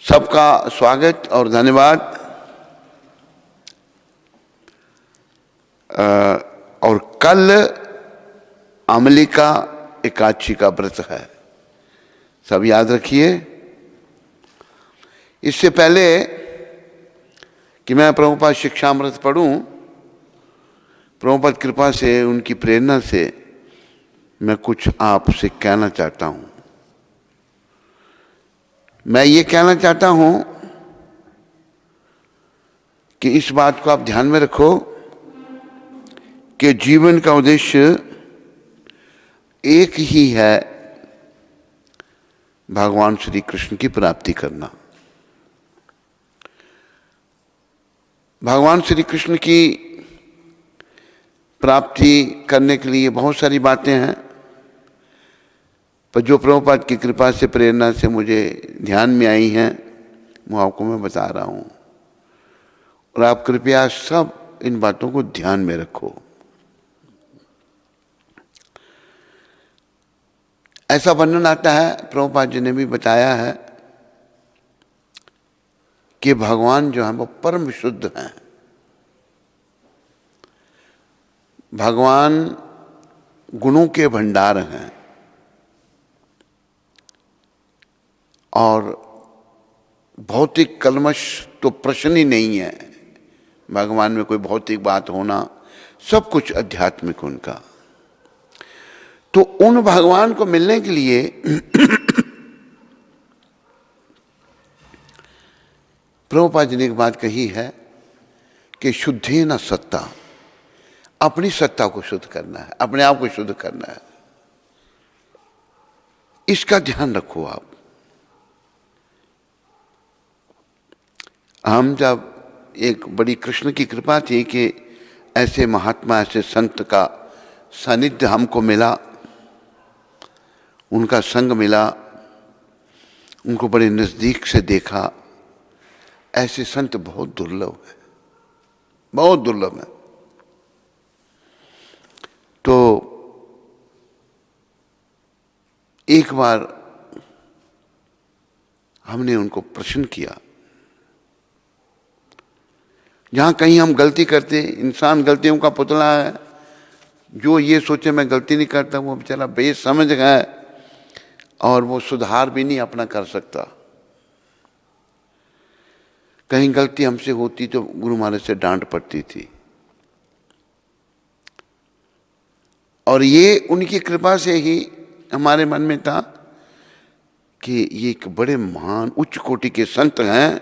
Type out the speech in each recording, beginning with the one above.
सबका स्वागत और धन्यवाद। और कल अमलिका एकादशी का व्रत है, सब याद रखिए। इससे पहले कि मैं प्रभुपाद शिक्षामृत पढ़ूं, प्रभुपाद कृपा से, उनकी प्रेरणा से मैं कुछ आपसे कहना चाहता हूं। मैं ये कहना चाहता हूं कि इस बात को आप ध्यान में रखो कि जीवन का उद्देश्य एक ही है, भगवान श्री कृष्ण की प्राप्ति करना। भगवान श्री कृष्ण की प्राप्ति करने के लिए बहुत सारी बातें हैं, पर जो प्रभुपाद की कृपा से, प्रेरणा से मुझे ध्यान में आई हैं, वो आपको मैं बता रहा हूं। और आप कृपया सब इन बातों को ध्यान में रखो। ऐसा वर्णन आता है, प्रभुपाद जी ने भी बताया है कि भगवान जो है वो परम शुद्ध हैं। भगवान गुणों के भंडार हैं और भौतिक कलमश तो प्रश्न ही नहीं है। भगवान में कोई भौतिक बात होना, सब कुछ आध्यात्मिक उनका। तो उन भगवान को मिलने के लिए प्रभुपाद जी ने एक बात कही है कि शुद्धि न सत्ता, अपनी सत्ता को शुद्ध करना है, अपने आप को शुद्ध करना है। इसका ध्यान रखो आप। हम जब, एक बड़ी कृष्ण की कृपा थी कि ऐसे महात्मा, ऐसे संत का सानिध्य हमको मिला, उनका संग मिला, उनको बड़े नजदीक से देखा। ऐसे संत बहुत दुर्लभ है, बहुत दुर्लभ है। तो एक बार हमने उनको प्रश्न किया, जहां कहीं हम गलती करते, इंसान गलतियों का पुतला है, जो ये सोचे मैं गलती नहीं करता, वो बेचारा बेसमझ है और वो सुधार भी नहीं अपना कर सकता। कहीं गलती हमसे होती तो गुरु महाराज से डांट पड़ती थी। और ये उनकी कृपा से ही हमारे मन में था कि ये एक बड़े महान उच्च कोटि के संत हैं,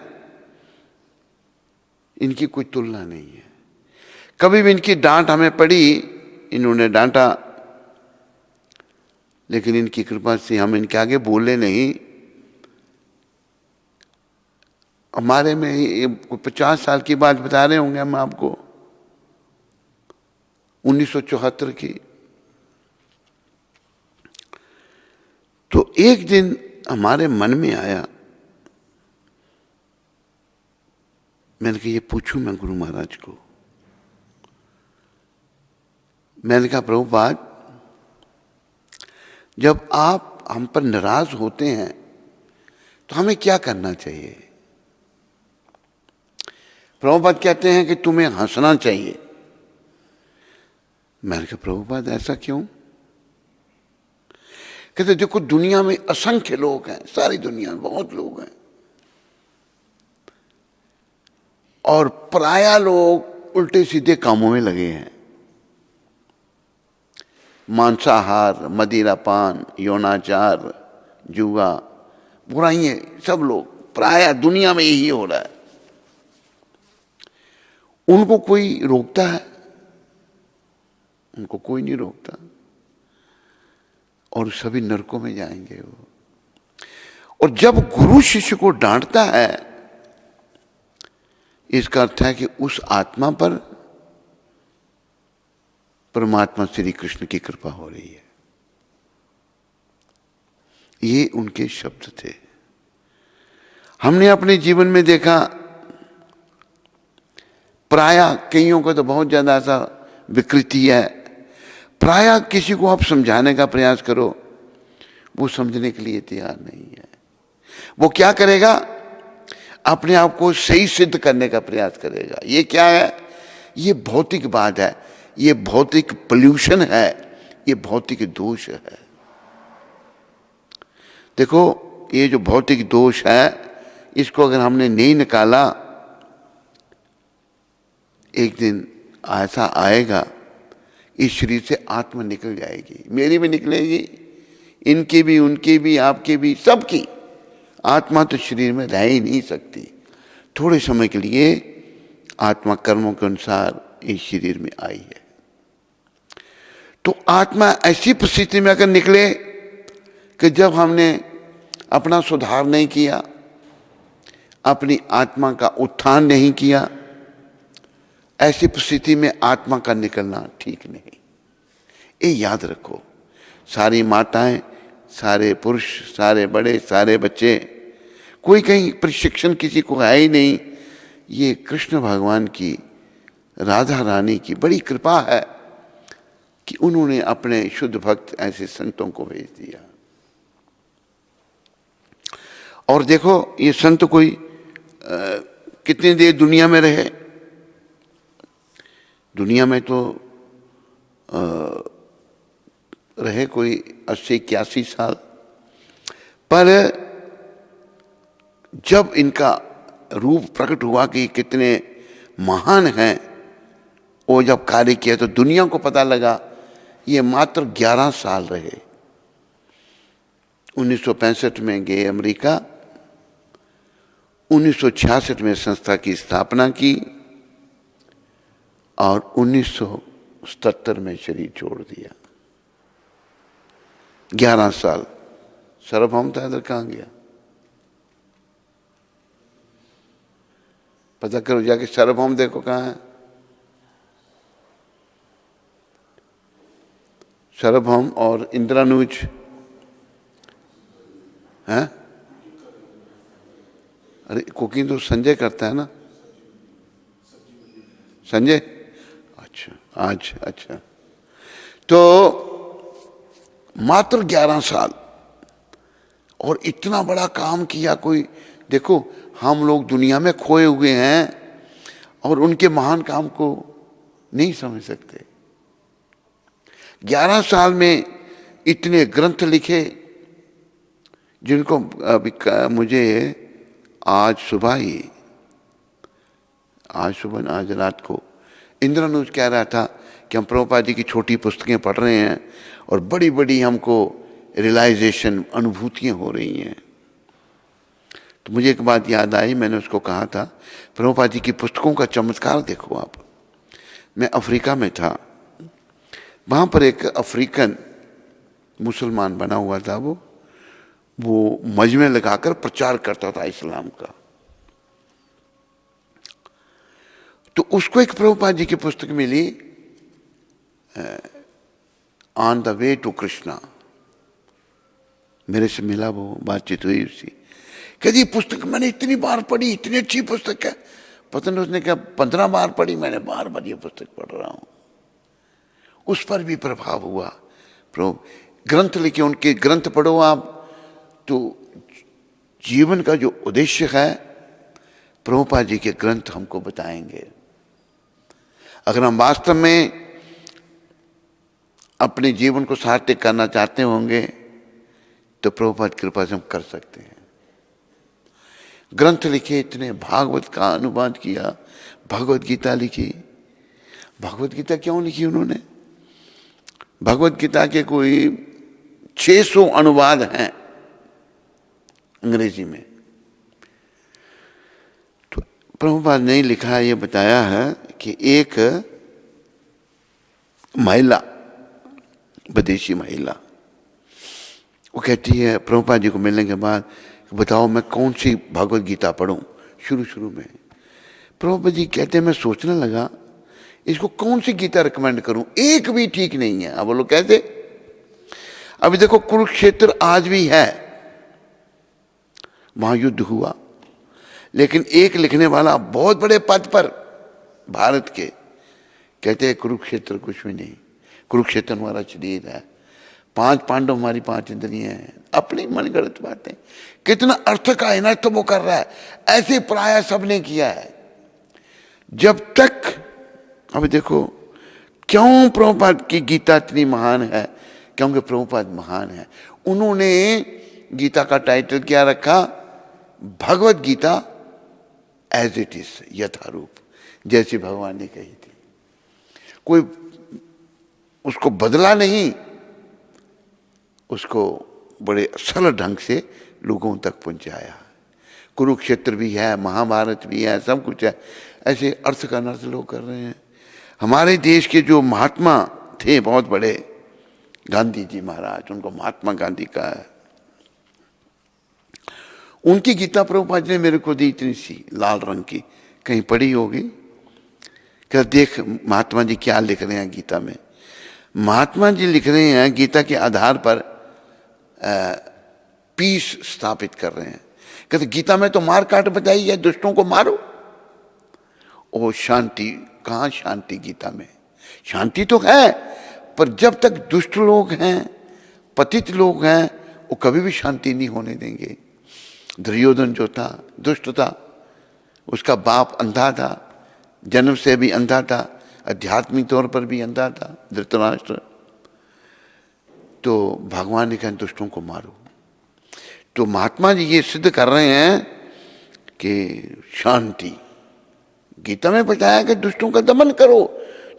इनकी कोई तुलना नहीं है। कभी भी इनकी डांट हमें पड़ी, इन्होंने डांटा, लेकिन इनकी कृपा से हम इनके आगे बोले नहीं। हमारे में ये 50 साल की बात बता रहे होंगे हम आपको, 1974 की। तो एक दिन हमारे मन में आया, मैंने कहा ये पूछूं मैं गुरु महाराज को। मैंने कहा प्रभुपाद, जब आप हम पर नाराज होते हैं तो हमें क्या करना चाहिए? प्रभुपाद कहते हैं कि तुम्हें हंसना चाहिए। मैंने कहा प्रभुपाद ऐसा क्यों? कहते देखो, दुनिया में असंख्य लोग हैं, सारी दुनिया में बहुत लोग हैं, और प्राय लोग उल्टे सीधे कामों में लगे हैं। मांसाहार, मदिरापान, यौनाचार, जुआ, बुराइयां, सब लोग प्राय दुनिया में यही हो रहा है। उनको कोई रोकता है? उनको कोई नहीं रोकता, और सभी नरकों में जाएंगे वो। और जब गुरु शिष्य को डांटता है, इसका अर्थ है कि उस आत्मा पर परमात्मा श्री कृष्ण की कृपा हो रही है। ये उनके शब्द थे। हमने अपने जीवन में देखा, प्राय कईयों को तो बहुत ज्यादा ऐसा विकृति है, प्राय किसी को आप समझाने का प्रयास करो, वो समझने के लिए तैयार नहीं है। वो क्या करेगा? अपने आप को सही सिद्ध करने का प्रयास करेगा। ये क्या है? ये भौतिक बात है, ये भौतिक पोल्यूशन है, ये भौतिक दोष है। देखो, ये जो भौतिक दोष है, इसको अगर हमने नहीं निकाला, एक दिन ऐसा आएगा इस शरीर से आत्मा निकल जाएगी, मेरी भी निकलेगी, इनकी भी, उनकी भी, आपकी भी, सबकी। आत्मा तो शरीर में रह ही नहीं सकती। थोड़े समय के लिए आत्मा कर्मों के अनुसार इस शरीर में आई है। तो आत्मा ऐसी परिस्थिति में अगर निकले कि जब हमने अपना सुधार नहीं किया, अपनी आत्मा का उत्थान नहीं किया, ऐसी परिस्थिति में आत्मा का निकलना ठीक नहीं। ये याद रखो, सारी माताएं, सारे पुरुष, सारे बड़े, सारे बच्चे, कोई कहीं प्रशिक्षण किसी को है ही नहीं। ये कृष्ण भगवान की, राधा रानी की बड़ी कृपा है कि उन्होंने अपने शुद्ध भक्त ऐसे संतों को भेज दिया। और देखो, ये संत कोई कितनी देर दुनिया में रहे? दुनिया में तो रहे कोई 80-81 साल, पर जब इनका रूप प्रकट हुआ कि कितने महान हैं, वो जब कार्य किया तो दुनिया को पता लगा। ये मात्र 11 साल रहे। 1965 में गए अमेरिका, 1966 में संस्था की स्थापना की और 1977 में शरीर छोड़ दिया। 11 साल। सार्वभौम था, इधर कहाँ गया? पता करो जाके, सार्वभौम देखो कहाँ है। सार्वभौम और इंद्रानुज है। अरे कुकिंग तो संजय करता है ना? संजय, अच्छा, आज, अच्छा। तो मात्र 11 साल और इतना बड़ा काम किया। कोई देखो, हम लोग दुनिया में खोए हुए हैं और उनके महान काम को नहीं समझ सकते। 11 साल में इतने ग्रंथ लिखे, जिनको अभी मुझे आज रात को इंद्रानुज कह रहा था कि हम प्रभुपाद जी की छोटी पुस्तकें पढ़ रहे हैं और बड़ी बड़ी हमको रियलाइजेशन, अनुभूतियाँ हो रही हैं। तो मुझे एक बात याद आई, मैंने उसको कहा था, प्रभुपाद जी की पुस्तकों का चमत्कार देखो आप। मैं अफ्रीका में था, वहाँ पर एक अफ्रीकन मुसलमान बना हुआ था। वो मजमे लगाकर प्रचार करता था इस्लाम का। तो उसको एक प्रभुपाद जी की पुस्तक मिली, on the way to Krishna. मेरे से मिला, वो बातचीत हुई उसकी। कहती पुस्तक मैंने इतनी बार पढ़ी, इतनी अच्छी पुस्तक है। पता नहीं उसने क्या 15 बार पढ़ी, मैंने बार ये पुस्तक पढ़ रहा हूँ। उस पर भी प्रभाव हुआ। ग्रंथ लिखे, उनके ग्रंथ पढ़ो आप, तो जीवन का जो उद्देश्य है प्रभुपाद जी के ग्रंथ हमको बताएंगे। अगर हम वास्तव में अपने जीवन को सार्थक करना चाहते होंगे तो प्रभुपाद की कृपा से हम कर सकते हैं। ग्रंथ लिखे इतने, भागवत का अनुवाद किया, भगवत गीता लिखी। भगवत गीता क्यों लिखी उन्होंने? भगवत गीता के कोई 600 अनुवाद हैं अंग्रेजी में। तो प्रभुपाद ने लिखा, ये बताया है कि एक महिला, विदेशी महिला, वो कहती है प्रभुपाद जी को मिलने के बाद, बताओ मैं कौन सी भगवत गीता पढूं। शुरू में प्रभुपाद जी कहते हैं, मैं सोचने लगा इसको कौन सी गीता रिकमेंड करूं, एक भी ठीक नहीं है। अब वो लोग कहते, अभी देखो कुरुक्षेत्र आज भी है, वहां युद्ध हुआ, लेकिन एक लिखने वाला बहुत बड़े पद पर भारत के कहते हैं कुरुक्षेत्र कुछ भी नहीं, कुरुक्षेत्र हमारा शरीर है। 5 पांडव हमारी 5 इंद्रियां हैं, अपनी मनगढ़ंत बातें। कितना अर्थ का अनर्थ वो कर रहा है, ऐसे प्राय सबने किया है। जब तक, अब देखो क्यों प्रभुपाद की गीता इतनी महान है, क्योंकि प्रभुपाद महान है। उन्होंने गीता का टाइटल क्या रखा, Bhagavad Gita as it is, यथारूप, जैसी भगवान ने कही थी। कोई उसको बदला नहीं, उसको बड़े सरल ढंग से लोगों तक पहुंचाया। कुरुक्षेत्र भी है, महाभारत भी है, सब कुछ है। ऐसे अर्थ का अनर्थ लोग कर रहे हैं। हमारे देश के जो महात्मा थे बहुत बड़े, गांधी जी महाराज, उनको महात्मा गांधी कहा है। उनकी गीता प्रभुपाद ने मेरे को दी, इतनी सी लाल रंग की, कहीं पढ़ी होगी। क्या देख महात्मा जी क्या लिख रहे हैं गीता में। महात्मा जी लिख रहे हैं गीता के आधार पर पीस स्थापित कर रहे हैं। कहते गीता में तो मार काट बताई है, दुष्टों को मारो। ओ शांति, कहाँ शांति गीता में? शांति तो है, पर जब तक दुष्ट लोग हैं, पतित लोग हैं, वो कभी भी शांति नहीं होने देंगे। दुर्योधन जो था, दुष्ट था, उसका बाप अंधा था, जन्म से भी अंधा था, आध्यात्मिक तौर पर भी अंधा था, धृतराष्ट्र। तो भगवान ने कहा दुष्टों को मारो। तो महात्मा जी ये सिद्ध कर रहे हैं कि शांति, गीता में बताया कि दुष्टों का दमन करो।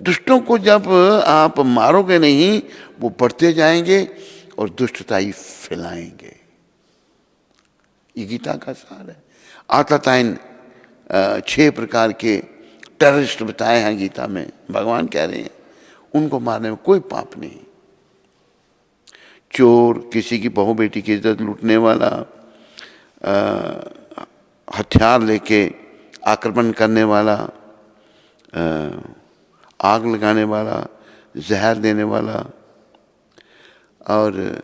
दुष्टों को जब आप मारोगे नहीं, वो बढ़ते जाएंगे और दुष्टता ही फैलाएंगे। ये गीता का सार है। आताताइन 6 प्रकार के टेररिस्ट बताए हैं गीता में। भगवान कह रहे हैं उनको मारने में कोई पाप नहीं। चोर, किसी की बहू बेटी की इज्जत लूटने वाला, हथियार लेके आक्रमण करने वाला, आग लगाने वाला, जहर देने वाला, और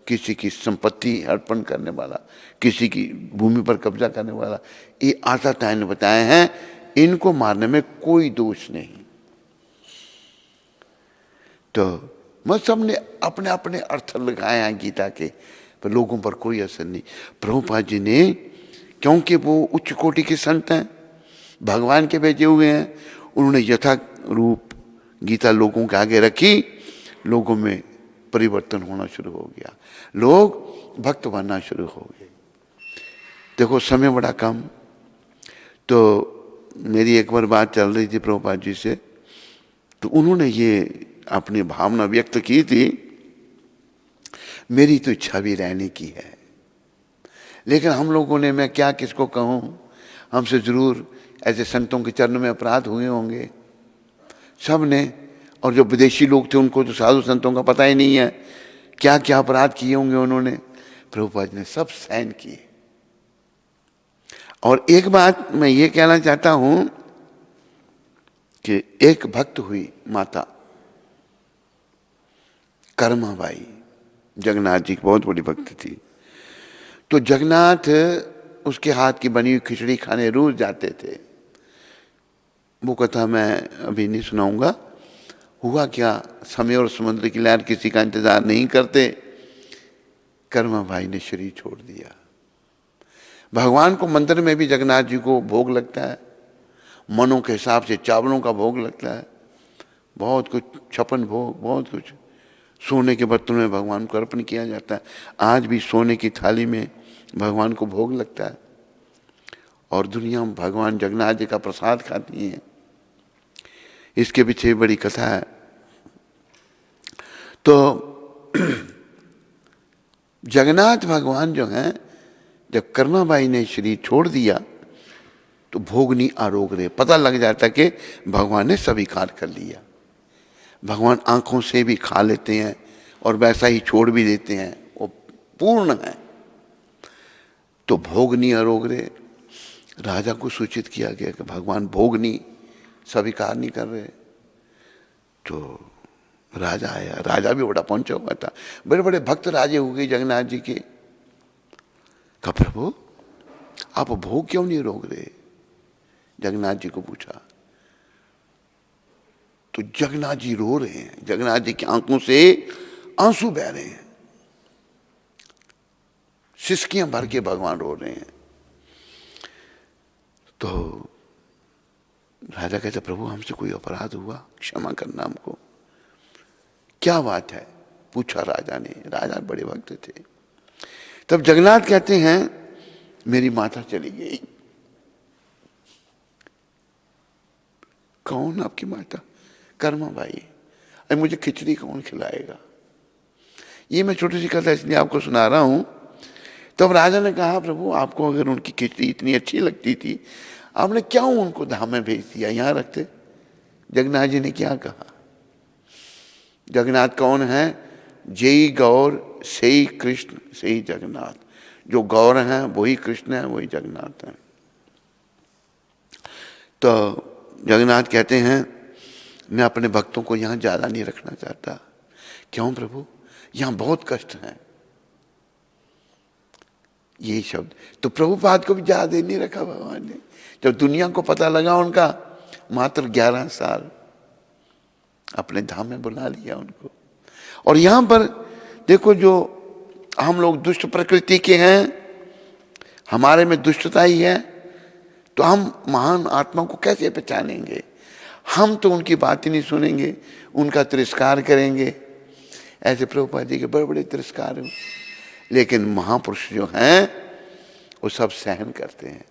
किसी की संपत्ति अर्पण करने वाला, किसी की भूमि पर कब्जा करने वाला, ये आताताइन ने बताए हैं। इनको मारने में कोई दोष नहीं। तो मैं सबने अपने अपने अर्थ लगाए हैं गीता के, पर लोगों पर कोई असर नहीं। प्रभुपाद जी ने, क्योंकि वो उच्च कोटि के संत हैं, भगवान के भेजे हुए हैं, उन्होंने यथा रूप गीता लोगों के आगे रखी। लोगों में परिवर्तन होना शुरू हो गया, लोग भक्त बनना शुरू हो गए। देखो समय बड़ा कम। तो मेरी एक बार बात चल रही थी प्रभुपाद जी से, तो उन्होंने ये अपनी भावना व्यक्त की थी, मेरी तो इच्छा भी रहने की है, लेकिन हम लोगों ने, मैं क्या किसको कहूँ, हमसे जरूर ऐसे संतों के चरण में अपराध हुए होंगे सब ने। और जो विदेशी लोग थे उनको तो साधु संतों का पता ही नहीं है क्या क्या अपराध किए होंगे उन्होंने। प्रभुपाद ने सब सहन किए। और एक बात मैं ये कहना चाहता हूं कि एक भक्त हुई माता कर्माबाई, जगन्नाथ जी की बहुत बड़ी भक्त थी। तो जगन्नाथ उसके हाथ की बनी हुई खिचड़ी खाने रोज जाते थे। वो कथा मैं अभी नहीं सुनाऊंगा। हुआ क्या, समय और समुद्र की लहर किसी का इंतजार नहीं करते, कर्माबाई ने शरीर छोड़ दिया। भगवान को मंदिर में भी जगन्नाथ जी को भोग लगता है, मनों के हिसाब से चावलों का भोग लगता है, बहुत कुछ, 56 भोग, बहुत कुछ सोने के बर्तन में भगवान को अर्पण किया जाता है। आज भी सोने की थाली में भगवान को भोग लगता है। और दुनिया में भगवान जगन्नाथ जी का प्रसाद खाती हैं। इसके पीछे बड़ी कथा है। तो जगन्नाथ भगवान जो हैं, जब कर्माबाई ने शरीर छोड़ दिया तो भोगनी आरोग रहे, पता लग जाता कि भगवान ने स्वीकार कर लिया। भगवान आंखों से भी खा लेते हैं और वैसा ही छोड़ भी देते हैं, वो पूर्ण है। तो भोगनी आरोग रहे, राजा को सूचित किया गया कि भगवान भोगनी स्वीकार नहीं कर रहे। तो राजा आया, राजा भी बड़ा पहुंचा हुआ था, बड़े बड़े भक्त राजे हो गए जगन्नाथ जी के। कहा प्रभु आप भोग क्यों नहीं रोक रहे? जगन्नाथ जी को पूछा। तो जगन्नाथ जी रो रहे हैं, जगन्नाथ जी की आंखों से आंसू बह रहे हैं, सिसकियां भर के भगवान रो रहे हैं। तो राजा कहते प्रभु हमसे कोई अपराध हुआ, क्षमा करना हमको। क्या बात है, पूछा राजा ने। राजा बड़े भक्त थे। तब जगन्नाथ कहते हैं मेरी माता चली गई। कौन आपकी माता? कर्मा बाई। अरे मुझे खिचड़ी कौन खिलाएगा? ये मैं छोटी सी कथा इसलिए आपको सुना रहा हूं। तब राजा ने कहा प्रभु आपको अगर उनकी खिचड़ी इतनी अच्छी लगती थी, आपने क्यों उनको धाम में भेज दिया, यहां रखते? जगन्नाथ जी ने क्या कहा? जगन्नाथ कौन है? जय गौर से ही कृष्ण से ही जगन्नाथ। जो गौर हैं वही कृष्ण है, वही जगन्नाथ है। तो जगन्नाथ कहते हैं मैं अपने भक्तों को यहां ज्यादा नहीं रखना चाहता। क्यों प्रभु? यहां बहुत कष्ट है। यही शब्द तो प्रभुपाद को भी ज्यादा नहीं रखा भगवान ने। जब दुनिया को पता लगा उनका, मात्र 11 साल अपने धाम में बुला लिया उनको। और यहां पर देखो, जो हम लोग दुष्ट प्रकृति के हैं, हमारे में दुष्टता ही है, तो हम महान आत्मा को कैसे पहचानेंगे? हम तो उनकी बात ही नहीं सुनेंगे, उनका तिरस्कार करेंगे। ऐसे प्रभुपाद जी के बड़े बड़े तिरस्कार हैं। लेकिन महापुरुष जो हैं वो सब सहन करते हैं,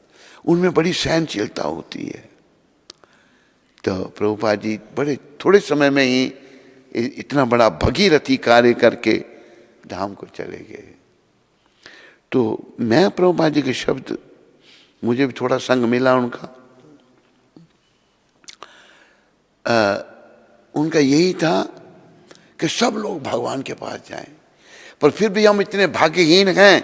उनमें बड़ी सहनशीलता होती है। तो प्रभुपाद जी बड़े थोड़े समय में ही इतना बड़ा भगीरथी कार्य करके धाम को चले गए। तो मैं प्रभुपाद जी के शब्द, मुझे भी थोड़ा संग मिला उनका। उनका यही था कि सब लोग भगवान के पास जाएं, पर फिर भी हम इतने भाग्यहीन हैं,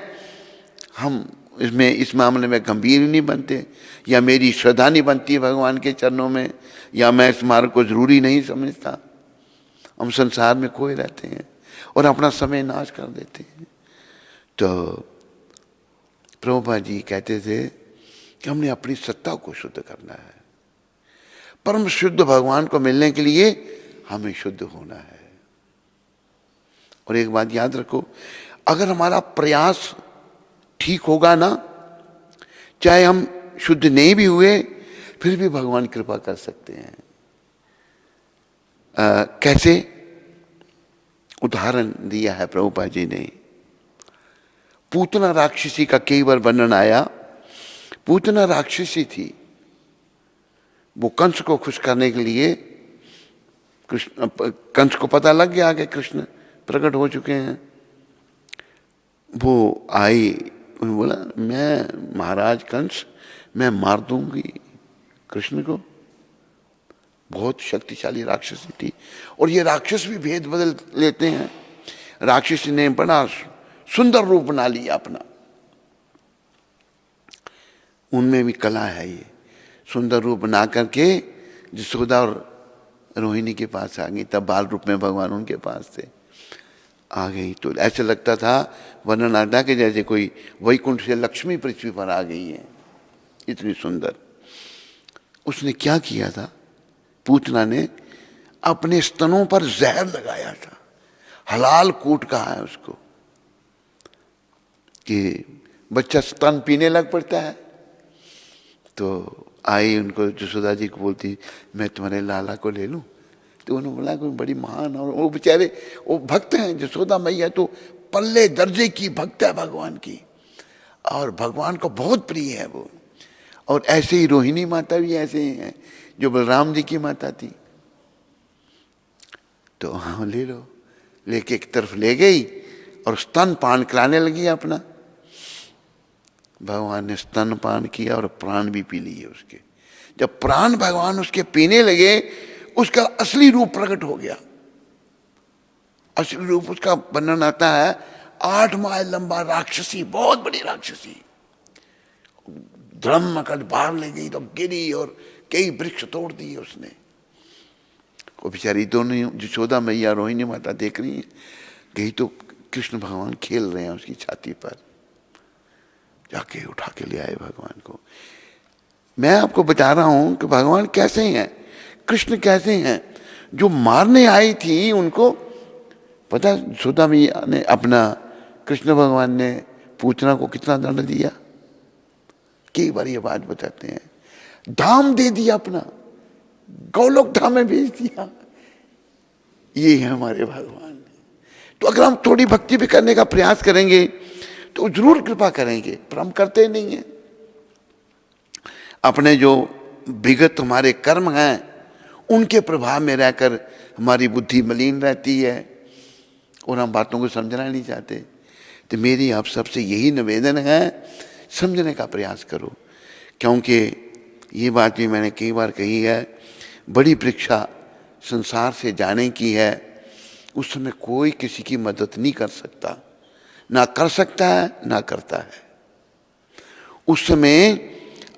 हम इस मामले में गंभीर नहीं बनते, या मेरी श्रद्धा नहीं बनती भगवान के चरणों में, या मैं इस मार्ग को जरूरी नहीं समझता। हम संसार में खोए रहते हैं और अपना समय नाश कर देते हैं। तो प्रभुपाद जी कहते थे कि हमने अपनी सत्ता को शुद्ध करना है। परम शुद्ध भगवान को मिलने के लिए हमें शुद्ध होना है। और एक बात याद रखो, अगर हमारा प्रयास ठीक होगा ना, चाहे हम शुद्ध नहीं भी हुए, फिर भी भगवान कृपा कर सकते हैं। कैसे? उदाहरण दिया है प्रभुपाद जी ने। पूतना राक्षसी का कई बार वर्णन आया। पूतना राक्षसी थी, वो कंस को खुश करने के लिए, कंस को पता लग गया कि कृष्ण प्रकट हो चुके हैं। वो आई, उन्होंने बोला मैं महाराज कंस, मैं मार दूंगी कृष्ण को। बहुत शक्तिशाली राक्षसी थी। और ये राक्षस भी भेद बदल लेते हैं। राक्षसी ने बड़ा सुंदर रूप बना लिया अपना। उनमें भी कला है ये। सुंदर रूप बना करके यशोदा और रोहिणी के पास आ गई। तब बाल रूप में भगवान उनके पास थे। आ गई तो ऐसे लगता था, वर्णन आता कि जैसे कोई वैकुंठ से लक्ष्मी पृथ्वी पर आ गई है, इतनी सुंदर। उसने क्या किया था? पूतना ने अपने स्तनों पर जहर लगाया था। हलाल कूट कहा है उसको, कि बच्चा स्तन पीने लग पड़ता है। तो आई उनको, यशोदा जी को बोलती मैं तुम्हारे लाला को ले लूं। तो उन्होंने बोला कोई बड़ी महान, और वो बेचारे वो भक्त हैं। यशोदा मैया तो पल्ले दर्जे की भक्त है भगवान की, और भगवान को बहुत प्रिय है वो। और ऐसे ही रोहिणी माता भी ऐसे ही हैं, जो बलराम जी की माता थी। तो हाँ ले लो, लेके एक तरफ ले गई और स्तन पान कराने लगी अपना। भगवान ने स्तन पान किया और प्राण भी पी लिए उसके। जब प्राण भगवान उसके पीने लगे, उसका असली रूप प्रकट हो गया। असली रूप उसका वर्णन आता है, 8 माइल लंबा राक्षसी, बहुत बड़ी राक्षसी। धर्म का बाहर ले गई तो गिरी और कई वृक्ष तोड़ दिए उसने। वो बेचारी दोनों यशोदा मैया रोहिणी माता देख रही है। गई तो कृष्ण भगवान खेल रहे हैं उसकी छाती पर। जाके उठा के ले आए भगवान को। मैं आपको बता रहा हूं कि भगवान कैसे हैं, कृष्ण कैसे हैं। जो मारने आई थी उनको, पता सुधा मैया ने अपना, कृष्ण भगवान ने पूतना को कितना दंड दिया? कई बार ये बात बताते हैं, धाम दे दिया अपना, गौलोक धाम में भेज दिया। ये है हमारे भगवान। तो अगर हम थोड़ी भक्ति भी करने का प्रयास करेंगे तो जरूर कृपा करेंगे, पर हम करते नहीं हैं। अपने जो विगत हमारे कर्म हैं उनके प्रभाव में रहकर हमारी बुद्धि मलिन रहती है और हम बातों को समझना नहीं चाहते। तो मेरी आप सबसे यही निवेदन है, समझने का प्रयास करो, क्योंकि ये बात भी मैंने कई बार कही है, बड़ी परीक्षा संसार से जाने की है। उस समय कोई किसी की मदद नहीं कर सकता, ना कर सकता है ना करता है। उस समय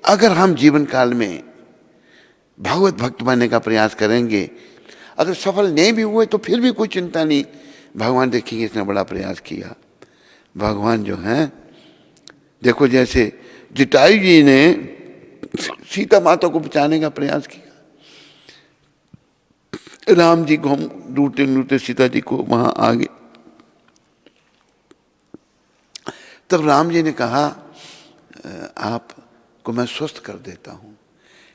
अगर हम जीवन काल में भागवत भक्त बनने का प्रयास करेंगे, अगर सफल नहीं भी हुए तो फिर भी कोई चिंता नहीं, भगवान देखेंगे इसने बड़ा प्रयास किया। भगवान जो है देखो, जैसे जटायु जी ने सीता माता को बचाने का प्रयास किया, राम जी को हम ढूंढते ढूंढते सीता जी को वहां आ गए। तब राम जी ने कहा आपको मैं स्वस्थ कर देता हूं।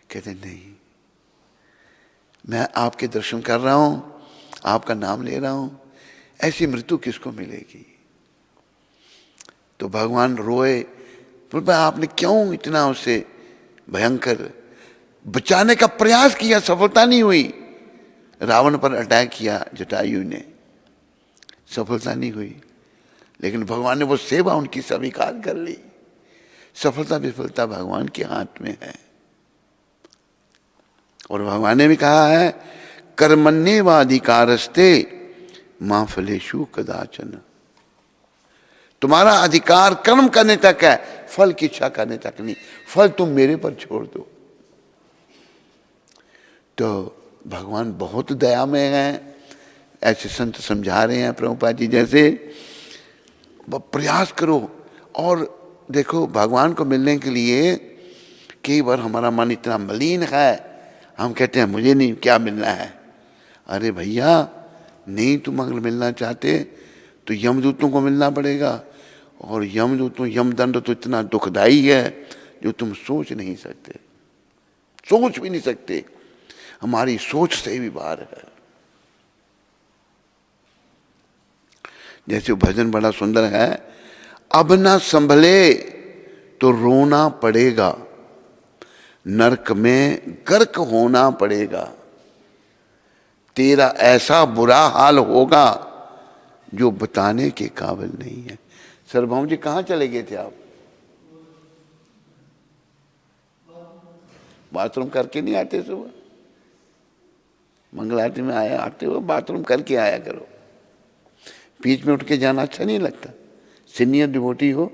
कहते नहीं, मैं आपके दर्शन कर रहा हूं, आपका नाम ले रहा हूं, ऐसी मृत्यु किसको मिलेगी? तो भगवान रोए, बोले आपने क्यों इतना उसे भयंकर बचाने का प्रयास किया, सफलता नहीं हुई। रावण पर अटैक किया जटायु ने, सफलता नहीं हुई, लेकिन भगवान ने वो सेवा उनकी स्वीकार कर ली। सफलता विफलता भगवान के हाथ में है। और भगवान ने भी कहा है, कर्मण्येवाधिकारस्ते मां फलेषु कदाचन। तुम्हारा अधिकार कर्म करने तक है, फल की इच्छा करने तक नहीं। फल तुम मेरे पर छोड़ दो। तो भगवान बहुत दया में हैं, ऐसे संत समझा रहे हैं प्रभुपाद जी जैसे। प्रयास करो। और देखो, भगवान को मिलने के लिए कई बार हमारा मन इतना मलिन है, हम कहते हैं मुझे नहीं, क्या मिलना है। अरे भैया, नहीं तुम अगर मिलना चाहते तो यमदूतों को मिलना पड़ेगा, और यमदूतों यमदंड तो इतना दुखदाई है जो तुम सोच नहीं सकते, सोच भी नहीं सकते, हमारी सोच से भी बाहर है। जैसे भजन बड़ा सुंदर है, अब ना संभले तो रोना पड़ेगा, नरक में गर्क होना पड़ेगा, तेरा ऐसा बुरा हाल होगा जो बताने के काबिल नहीं है। सर्वभौम जी कहाँ चले गए थे आप? बाथरूम करके नहीं आते सुबह? मंगल आरती में आते हो बाथरूम करके आया करो। बीच में उठ के जाना अच्छा नहीं लगता। सीनियर डिवोटी हो,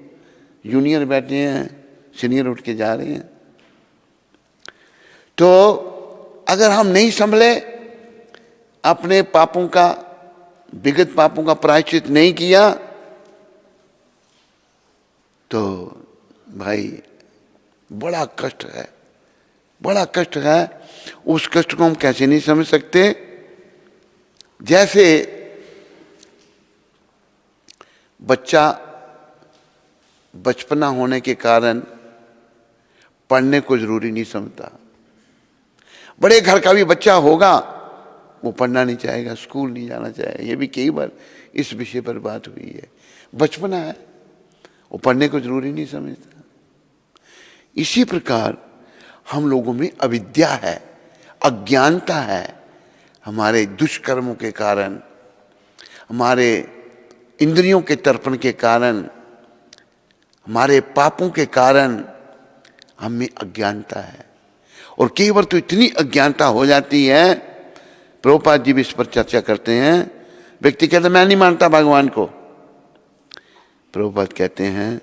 जूनियर बैठे हैं, सीनियर उठ के जा रहे हैं। तो अगर हम नहीं संभले, अपने पापों का, विगत पापों का प्रायश्चित नहीं किया, तो भाई बड़ा कष्ट है, बड़ा कष्ट है। उस कष्ट को हम कैसे नहीं समझ सकते। जैसे बच्चा बचपना होने के कारण पढ़ने को जरूरी नहीं समझता। बड़े घर का भी बच्चा होगा, वो पढ़ना नहीं चाहेगा, स्कूल नहीं जाना चाहेगा। ये भी कई बार इस विषय पर बात हुई है। बचपना है, वो पढ़ने को जरूरी नहीं समझता। इसी प्रकार हम लोगों में अविद्या है, अज्ञानता है। हमारे दुष्कर्मों के कारण, हमारे इंद्रियों के तर्पण के कारण, हमारे पापों के कारण हम में अज्ञानता है। और कई बार तो इतनी अज्ञानता हो जाती है, प्रभुपाद जी भी इस पर चर्चा करते हैं। व्यक्ति कहता मैं नहीं मानता भगवान को। प्रभुपाद कहते हैं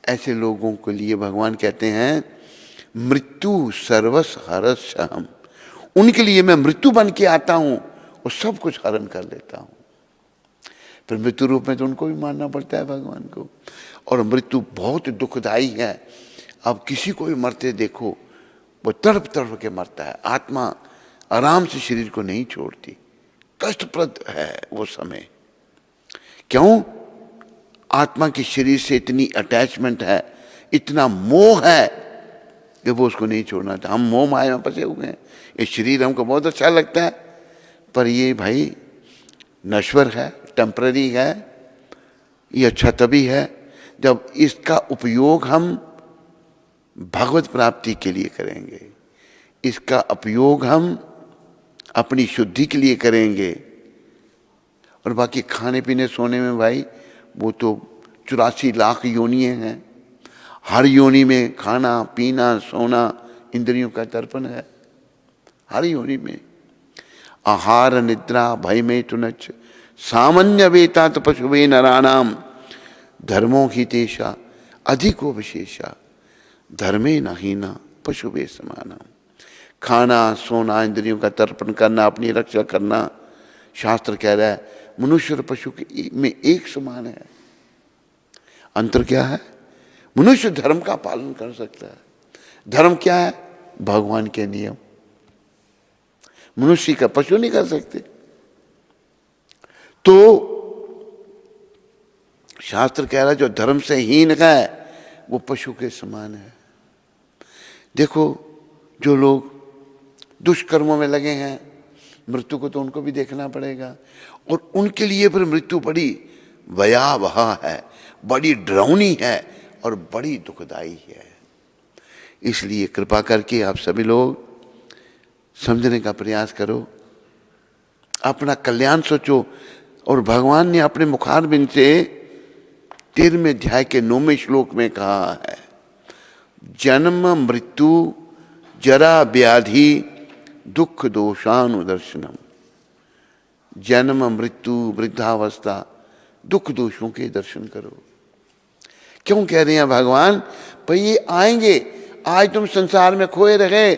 ऐसे लोगों के लिए भगवान कहते हैं मृत्यु सर्वस हरस हम। उनके लिए मैं मृत्यु बन के आता हूं और सब कुछ हरण कर लेता हूं। फिर मृत्यु रूप में तो उनको भी मानना पड़ता है भगवान को। और मृत्यु बहुत दुखदाई है। अब किसी को भी मरते देखो, वो तड़प तड़प के मरता है। आत्मा आराम से शरीर को नहीं छोड़ती, कष्टप्रद है वो समय। क्यों? आत्मा के शरीर से इतनी अटैचमेंट है, इतना मोह है कि वो उसको नहीं छोड़ना था। हम मोह माया में फंसे हुए हैं। ये शरीर हमको बहुत अच्छा लगता है, पर ये भाई नश्वर है, टेम्पररी है। ये अच्छा तभी है जब इसका उपयोग हम भगवत प्राप्ति के लिए करेंगे, इसका उपयोग हम अपनी शुद्धि के लिए करेंगे। और बाकी खाने पीने सोने में भाई वो तो 84 लाख योनियाँ हैं। हर योनि में खाना पीना सोना इंद्रियों का तर्पण है, हर योनि में। आहार निद्रा भय में तुनच सामान्य वेता तो पशुवे नराणाम धर्मों ही तेषा अधिको विशेषा धर्मे नहीना पशुवे समाना। खाना सोना इंद्रियों का तर्पण करना, अपनी रक्षा करना, शास्त्र कह रहा है मनुष्य और पशु के में एक समान है। अंतर क्या है? मनुष्य धर्म का पालन कर सकता है। धर्म क्या है? भगवान के नियम। मनुष्य का पशु नहीं कर सकते। तो शास्त्र कह रहा है जो धर्म से हीन है वो पशु के समान है। देखो जो लोग दुष्कर्मों में लगे हैं, मृत्यु को तो उनको भी देखना पड़ेगा, और उनके लिए फिर मृत्यु बड़ी भयावह है, बड़ी डरावनी है और बड़ी दुखदाई है। इसलिए कृपा करके आप सभी लोग समझने का प्रयास करो, अपना कल्याण सोचो। और भगवान ने अपने मुखारबिंद से 13वें अध्याय के 9वें श्लोक में कहा है, जन्म मृत्यु जरा व्याधि दुख दोषानुदर्शनम। जन्म मृत्यु वृद्धावस्था दुख दोषों के दर्शन करो। क्यों कह रहे हैं भगवान? भाई ये आएंगे, आज तुम संसार में खोए रहे,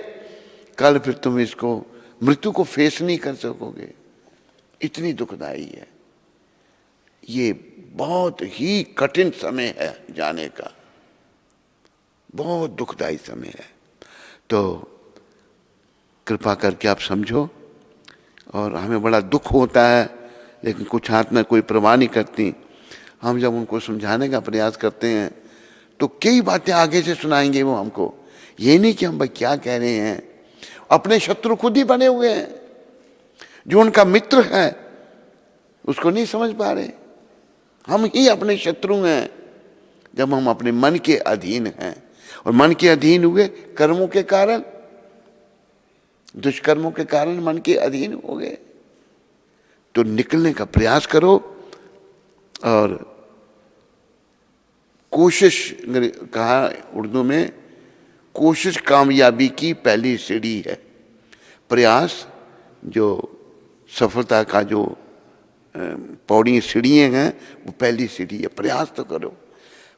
कल फिर तुम इसको मृत्यु को फेस नहीं कर सकोगे, इतनी दुखदाई है। ये बहुत ही कठिन समय है जाने का, बहुत दुखदाई समय है। तो कृपा करके आप समझो। और हमें बड़ा दुख होता है, लेकिन कुछ हाथ में कोई परवाह नहीं करती। हम जब उनको समझाने का प्रयास करते हैं तो कई बातें आगे से सुनाएंगे वो हमको। ये नहीं कि हम भाई क्या कह रहे हैं, अपने शत्रु खुद ही बने हुए हैं। जो उनका मित्र है उसको नहीं समझ पा रहे। हम ही अपने शत्रु हैं जब हम अपने मन के अधीन हैं। और मन के अधीन हुए कर्मों के कारण, दुष्कर्मों के कारण मन के अधीन हो गए। तो निकलने का प्रयास करो। और कोशिश, कहा उर्दू में, कोशिश कामयाबी की पहली सीढ़ी है। प्रयास जो सफलता का जो पौड़ी सीढ़ियाँ हैं वो पहली सीढ़ी है। प्रयास तो करो,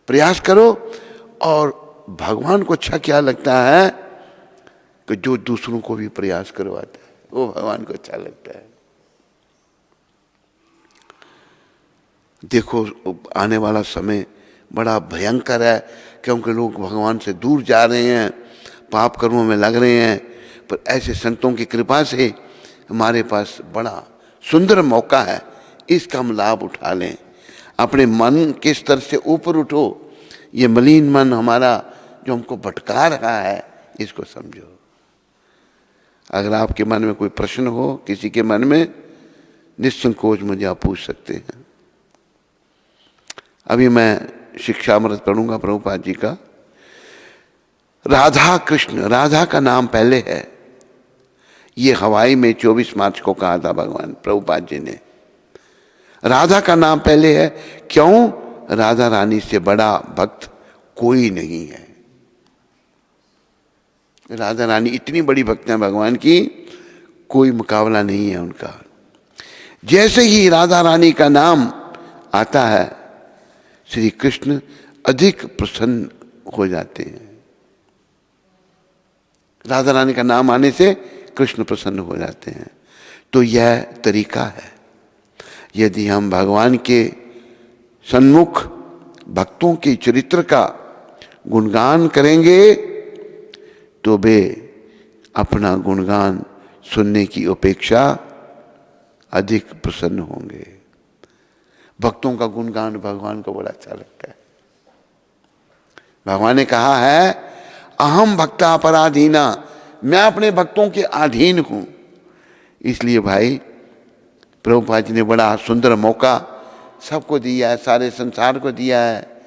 प्रयास करो। और भगवान को अच्छा क्या लगता है कि जो दूसरों को भी प्रयास करवाता है, वो भगवान को अच्छा लगता है। देखो आने वाला समय बड़ा भयंकर है, क्योंकि लोग भगवान से दूर जा रहे हैं, पाप कर्मों में लग रहे हैं। पर ऐसे संतों की कृपा से हमारे पास बड़ा सुंदर मौका है, इसका हम लाभ उठा लें। अपने मन के स्तर से ऊपर उठो। ये मलिन मन हमारा जो हमको भटका रहा है, इसको समझो। अगर आपके मन में कोई प्रश्न हो, किसी के मन में, निसंकोच मुझे आप पूछ सकते हैं। अभी मैं शिक्षामृत पढ़ूंगा प्रभुपाद जी का। राधा कृष्ण, राधा का नाम पहले है। ये हवाई में 24 मार्च को कहा था भगवान प्रभुपाद जी ने। राधा का नाम पहले है। क्यों? राधा रानी से बड़ा भक्त कोई नहीं है। राधा रानी इतनी बड़ी भक्त है भगवान की, कोई मुकाबला नहीं है उनका। जैसे ही राधा रानी का नाम आता है, श्री कृष्ण अधिक प्रसन्न हो जाते हैं। राधा रानी का नाम आने से कृष्ण प्रसन्न हो जाते हैं। तो यह तरीका है। यदि हम भगवान के सन्मुख भक्तों के चरित्र का गुणगान करेंगे तो वे अपना गुणगान सुनने की अपेक्षा अधिक प्रसन्न होंगे। भक्तों का गुणगान भगवान को बड़ा अच्छा लगता है। भगवान ने कहा है अहम भक्ता पराधीना, मैं अपने भक्तों के अधीन हूं। इसलिए भाई प्रभुपाद जी ने बड़ा सुंदर मौका सबको दिया है, सारे संसार को दिया है,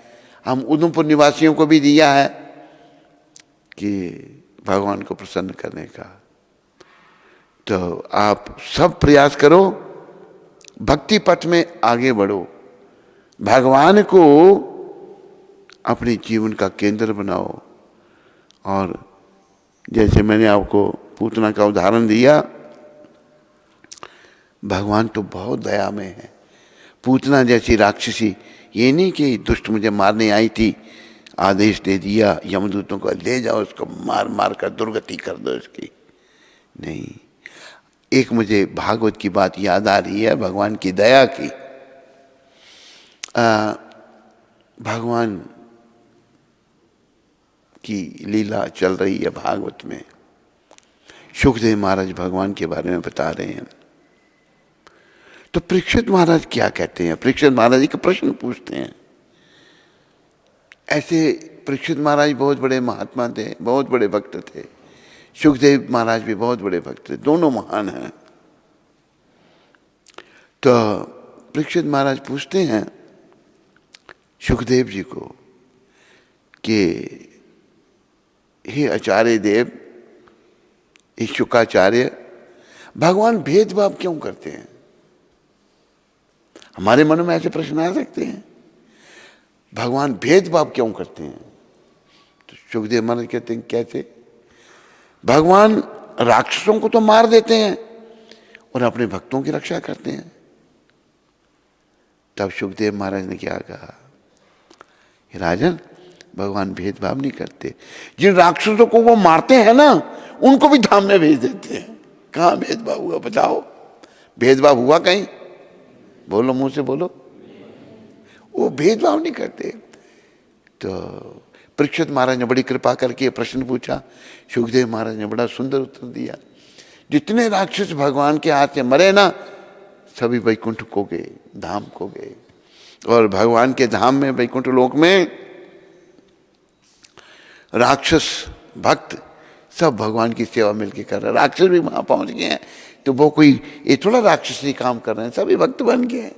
हम उधमपुर निवासियों को भी दिया है कि भगवान को प्रसन्न करने का। तो आप सब प्रयास करो, भक्ति पथ में आगे बढ़ो, भगवान को अपने जीवन का केंद्र बनाओ। और जैसे मैंने आपको पूतना का उदाहरण दिया, भगवान तो बहुत दया में है। पूतना जैसी राक्षसी, ये नहीं कि दुष्ट मुझे मारने आई थी, आदेश दे दिया यमदूतों को, ले जाओ उसको, मार मार कर दुर्गति कर दो इसकी। नहीं, एक मुझे भागवत की बात याद आ रही है, भगवान की दया की। भगवान की लीला चल रही है भागवत में। सुखदेव महाराज भगवान के बारे में बता रहे हैं। तो परीक्षित महाराज क्या कहते हैं? परीक्षित महाराज एक प्रश्न पूछते हैं। ऐसे परीक्षित महाराज बहुत बड़े महात्मा थे, बहुत बड़े भक्त थे। सुखदेव महाराज भी बहुत बड़े भक्त थे, दोनों महान हैं। तो परीक्षित महाराज पूछते हैं सुखदेव जी को कि हे आचार्य देव, हे शुकाचार्य, भगवान भेदभाव क्यों करते हैं? हमारे मन में ऐसे प्रश्न आ सकते हैं, भगवान भेदभाव क्यों करते हैं? तो सुखदेव महाराज कहते हैं कैसे? भगवान राक्षसों को तो मार देते हैं और अपने भक्तों की रक्षा करते हैं। तब सुखदेव महाराज ने क्या कहा, राजन, भगवान भेदभाव नहीं करते। जिन राक्षसों को वो मारते हैं ना, उनको भी धाम में भेज देते हैं। कहाँ भेदभाव हुआ बताओ? भेदभाव हुआ कहीं? बोलो, मुंह से बोलो। वो भेदभाव नहीं करते। तो परीक्षित महाराज ने बड़ी कृपा करके प्रश्न पूछा। सुखदेव महाराज ने बड़ा सुंदर उत्तर दिया। जितने राक्षस भगवान के हाथ से मरे ना, सभी वैकुंठ को गए, धाम को गए। और भगवान के धाम में, वैकुंठ लोक में, राक्षस भक्त सब भगवान की सेवा मिलकर कर रहे हैं। राक्षस भी वहां पहुंच गए हैं, तो वो कोई ये थोड़ा राक्षसी काम कर रहे हैं, सभी भक्त बन गए हैं।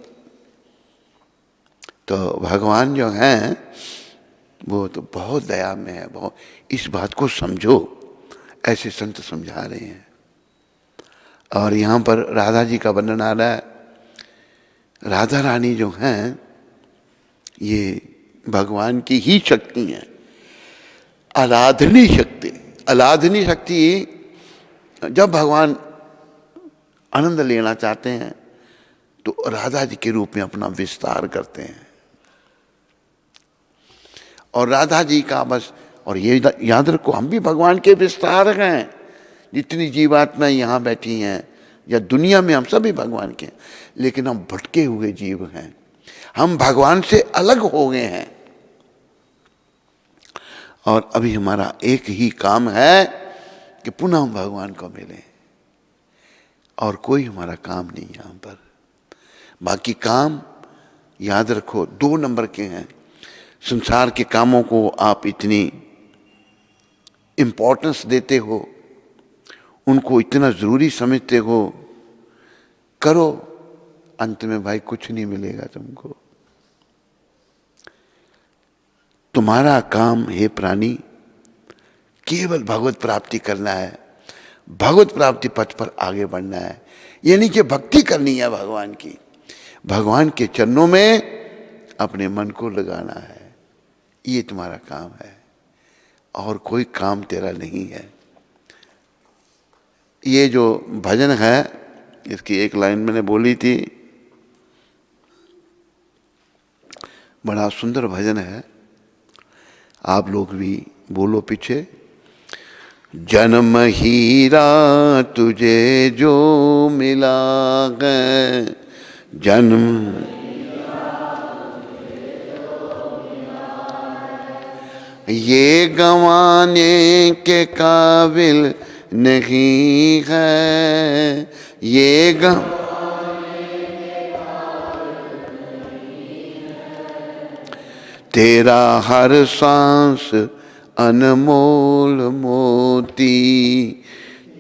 तो भगवान जो हैं वो तो बहुत दया में है, बहुत। इस बात को समझो, ऐसे संत समझा रहे हैं। और यहाँ पर राधा जी का वर्णन आ रहा है। राधा रानी जो हैं ये भगवान की ही शक्ति हैं, आराधनी शक्ति। आराधनी शक्ति, जब भगवान आनंद लेना चाहते हैं तो राधा जी के रूप में अपना विस्तार करते हैं। और राधा जी का बस, और ये याद रखो, हम भी भगवान के विस्तार हैं। जितनी जीवात्माएं यहाँ बैठी हैं या दुनिया में, हम सभी भगवान के हैं, लेकिन हम भटके हुए जीव हैं। हम भगवान से अलग हो गए हैं। और अभी हमारा एक ही काम है कि पुनः हम भगवान को मिलें, और कोई हमारा काम नहीं यहाँ पर। बाकी काम याद रखो 2 नंबर के हैं। संसार के कामों को आप इतनी इम्पोर्टेंस देते हो, उनको इतना जरूरी समझते हो, करो, अंत में भाई कुछ नहीं मिलेगा तुमको। तुम्हारा काम हे प्राणी केवल भगवत प्राप्ति करना है, भगवत प्राप्ति पथ पर आगे बढ़ना है। यानी कि भक्ति करनी है भगवान की, भगवान के चरणों में अपने मन को लगाना है। ये तुम्हारा काम है, और कोई काम तेरा नहीं है। ये जो भजन है, इसकी एक लाइन मैंने बोली थी, बड़ा सुंदर भजन है। आप लोग भी बोलो पीछे। जन्म हीरा तुझे जो मिला है, जन्म ये गंवाने के काबिल नहीं है, ये तेरा हर सांस अनमोल मोती,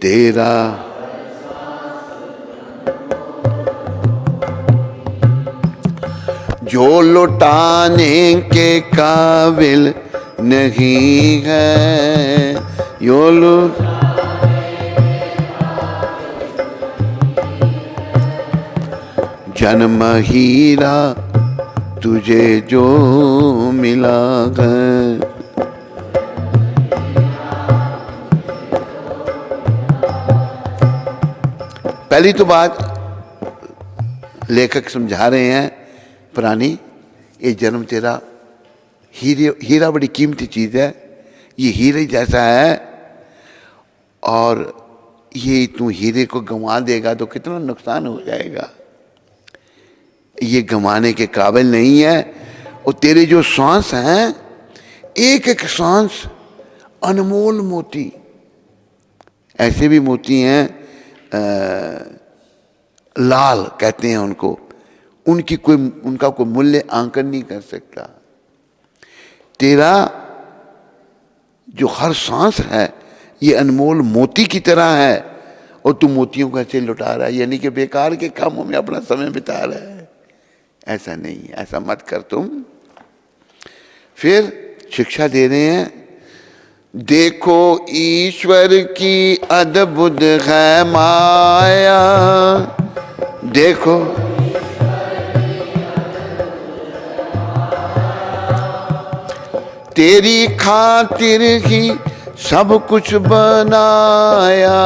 तेरा जो लुटाने के काबिल नहीं है, यो जन्म हीरा तुझे जो मिला है। पहली तो बात लेखक समझा रहे हैं, प्राणी ये जन्म तेरा हीरा बड़ी कीमती चीज है, ये हीरे जैसा है, और ये तू हीरे को गंवा देगा तो कितना नुकसान हो जाएगा। ये गंवाने के काबिल नहीं है। और तेरे जो सांस हैं, एक एक सांस अनमोल मोती, ऐसे भी मोती हैं लाल कहते हैं उनको, उनका कोई मूल्य आंकन नहीं कर सकता। तेरा जो हर सांस है ये अनमोल मोती की तरह है, और तू मोतियों को ऐसे लुटा रहा है, यानी कि बेकार के कामों में अपना समय बिता रहा है। ऐसा नहीं, ऐसा मत कर तुम। फिर शिक्षा दे रहे हैं, देखो ईश्वर की अद्भुत है माया, देखो तेरी खातिर ही सब कुछ बनाया,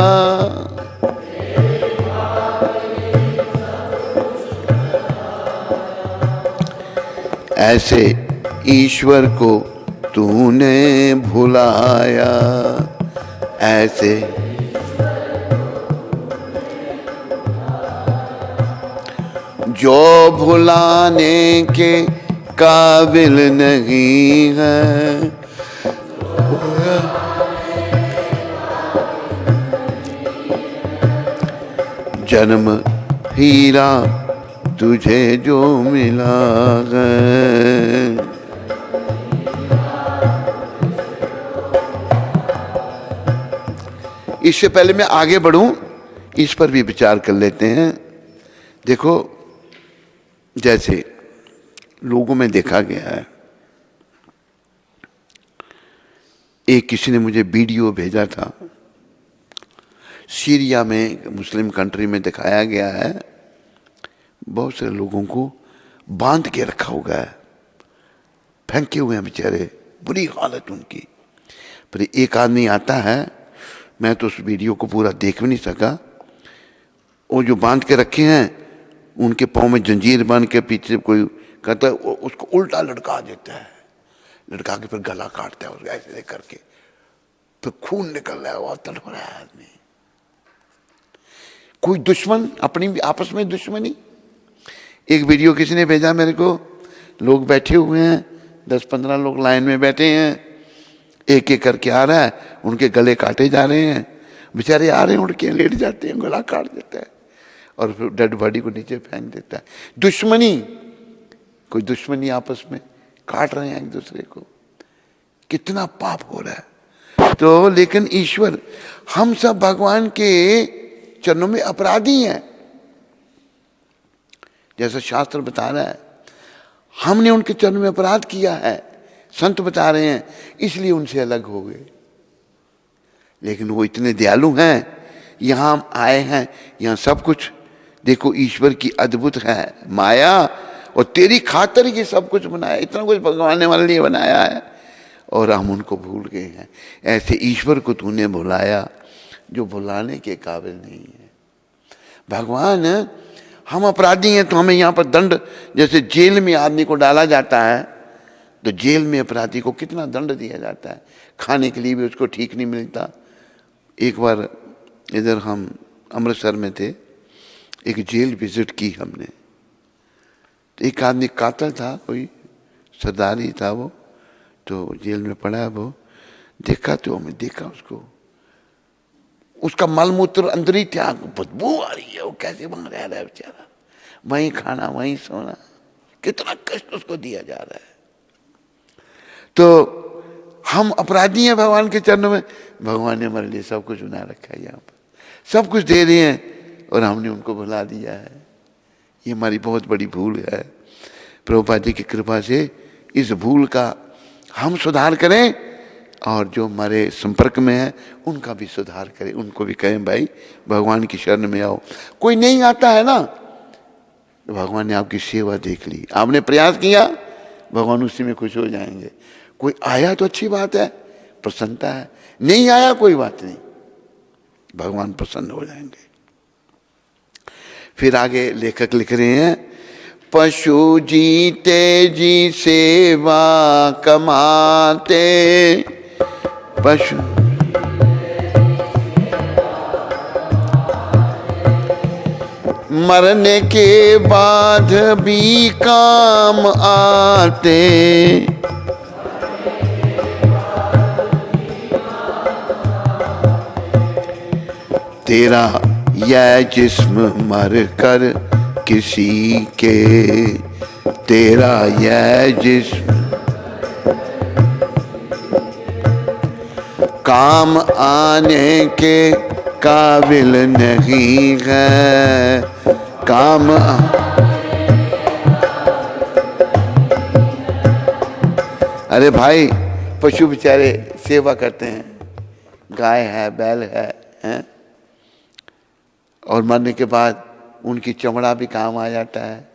ऐसे ईश्वर को तूने भुलाया, ऐसे जो भुलाने के काबिल नहीं है। जन्म हीरा तुझे जो मिला है। इससे पहले मैं आगे बढ़ूं, इस पर भी विचार कर लेते हैं। देखो, जैसे लोगों में देखा गया है, एक किसी ने मुझे वीडियो भेजा था, सीरिया में मुस्लिम कंट्री में दिखाया गया है, बहुत सारे लोगों को बांध के रखा हुआ है, फेंके हुए हैं बेचारे, बुरी हालत उनकी। पर एक आदमी आता है, मैं तो उस वीडियो को पूरा देख भी नहीं सका, वो जो बांध के रखे हैं उनके पाँव में जंजीर बांध के पीछे कोई कहता है, उसको उल्टा लटका देता है, लटका के फिर गला काटता है उसको ऐसे करके, फिर खून निकल रहा है, वो तड़प रहा है आदमी। कोई दुश्मन, अपनी आपस में दुश्मनी। एक वीडियो किसी ने भेजा मेरे को, लोग बैठे हुए हैं, 10-15 लोग लाइन में बैठे हैं, एक एक करके आ रहा है, उनके गले काटे जा रहे हैं, बेचारे आ रहे हैं, उड़ के लेट जाते हैं, गला काट देता है और फिर डेड बॉडी को नीचे फेंक देता है। दुश्मनी, कोई दुश्मनी आपस में काट रहे हैं एक दूसरे को, कितना पाप हो रहा है। तो लेकिन ईश्वर, हम सब भगवान के चरणों में अपराधी हैं, जैसा शास्त्र बता रहा है, हमने उनके चरणों में अपराध किया है, संत बता रहे हैं, इसलिए उनसे अलग हो गए। लेकिन वो इतने दयालु हैं, यहां हम आए हैं, यहां सब कुछ देखो ईश्वर की अद्भुत है माया, और तेरी खातर ये सब कुछ बनाया, इतना कुछ भगवान ने हमारे लिए बनाया है, और हम उनको भूल गए हैं। ऐसे ईश्वर को तूने भुलाया जो भुलाने के काबिल नहीं है। भगवान, हम अपराधी हैं तो हमें यहाँ पर दंड, जैसे जेल में आदमी को डाला जाता है, तो जेल में अपराधी को कितना दंड दिया जाता है, खाने के लिए भी उसको ठीक नहीं मिलता। एक बार इधर हम अमृतसर में थे, एक जेल विजिट की हमने, तो एक आदमी कातल था, कोई सरदारी था वो, तो जेल में पड़ा है वो, देखा तो हमें देखा उसका मल मूत्र अंदर ही था, बदबू आ रही है, वो कैसे वहां रह रहा है बेचारा, वहीं खाना वहीं सोना, कितना कष्ट उसको दिया जा रहा है। तो हम अपराधी हैं भगवान के चरणों में। भगवान ने हमारे लिए सब कुछ बना रखा है, यहाँ पर सब कुछ दे रहे हैं और हमने उनको भुला दिया है। ये हमारी बहुत बड़ी भूल है। प्रभुपाद जी की कृपा से इस भूल का हम सुधार करें और जो हमारे संपर्क में है उनका भी सुधार करें, उनको भी कहें भाई भगवान की शरण में आओ। कोई नहीं आता है ना, तो भगवान ने आपकी सेवा देख ली, आपने प्रयास किया, भगवान उसी में खुश हो जाएंगे। कोई आया तो अच्छी बात है, प्रसन्नता है, नहीं आया कोई बात नहीं, भगवान प्रसन्न हो जाएंगे। फिर आगे लेखक लिख रहे हैं, पशु जीते जी सेवा कमाते, पशु मरने के बाद भी काम आते, तेरा यह जिस्म मर कर किसी के, तेरा यह जिस्म काम आने के काबिल नहीं है, काम अरे भाई पशु बेचारे सेवा करते हैं, गाय है, बैल है, हैं? और मरने के बाद उनकी चमड़ा भी काम आ जाता है,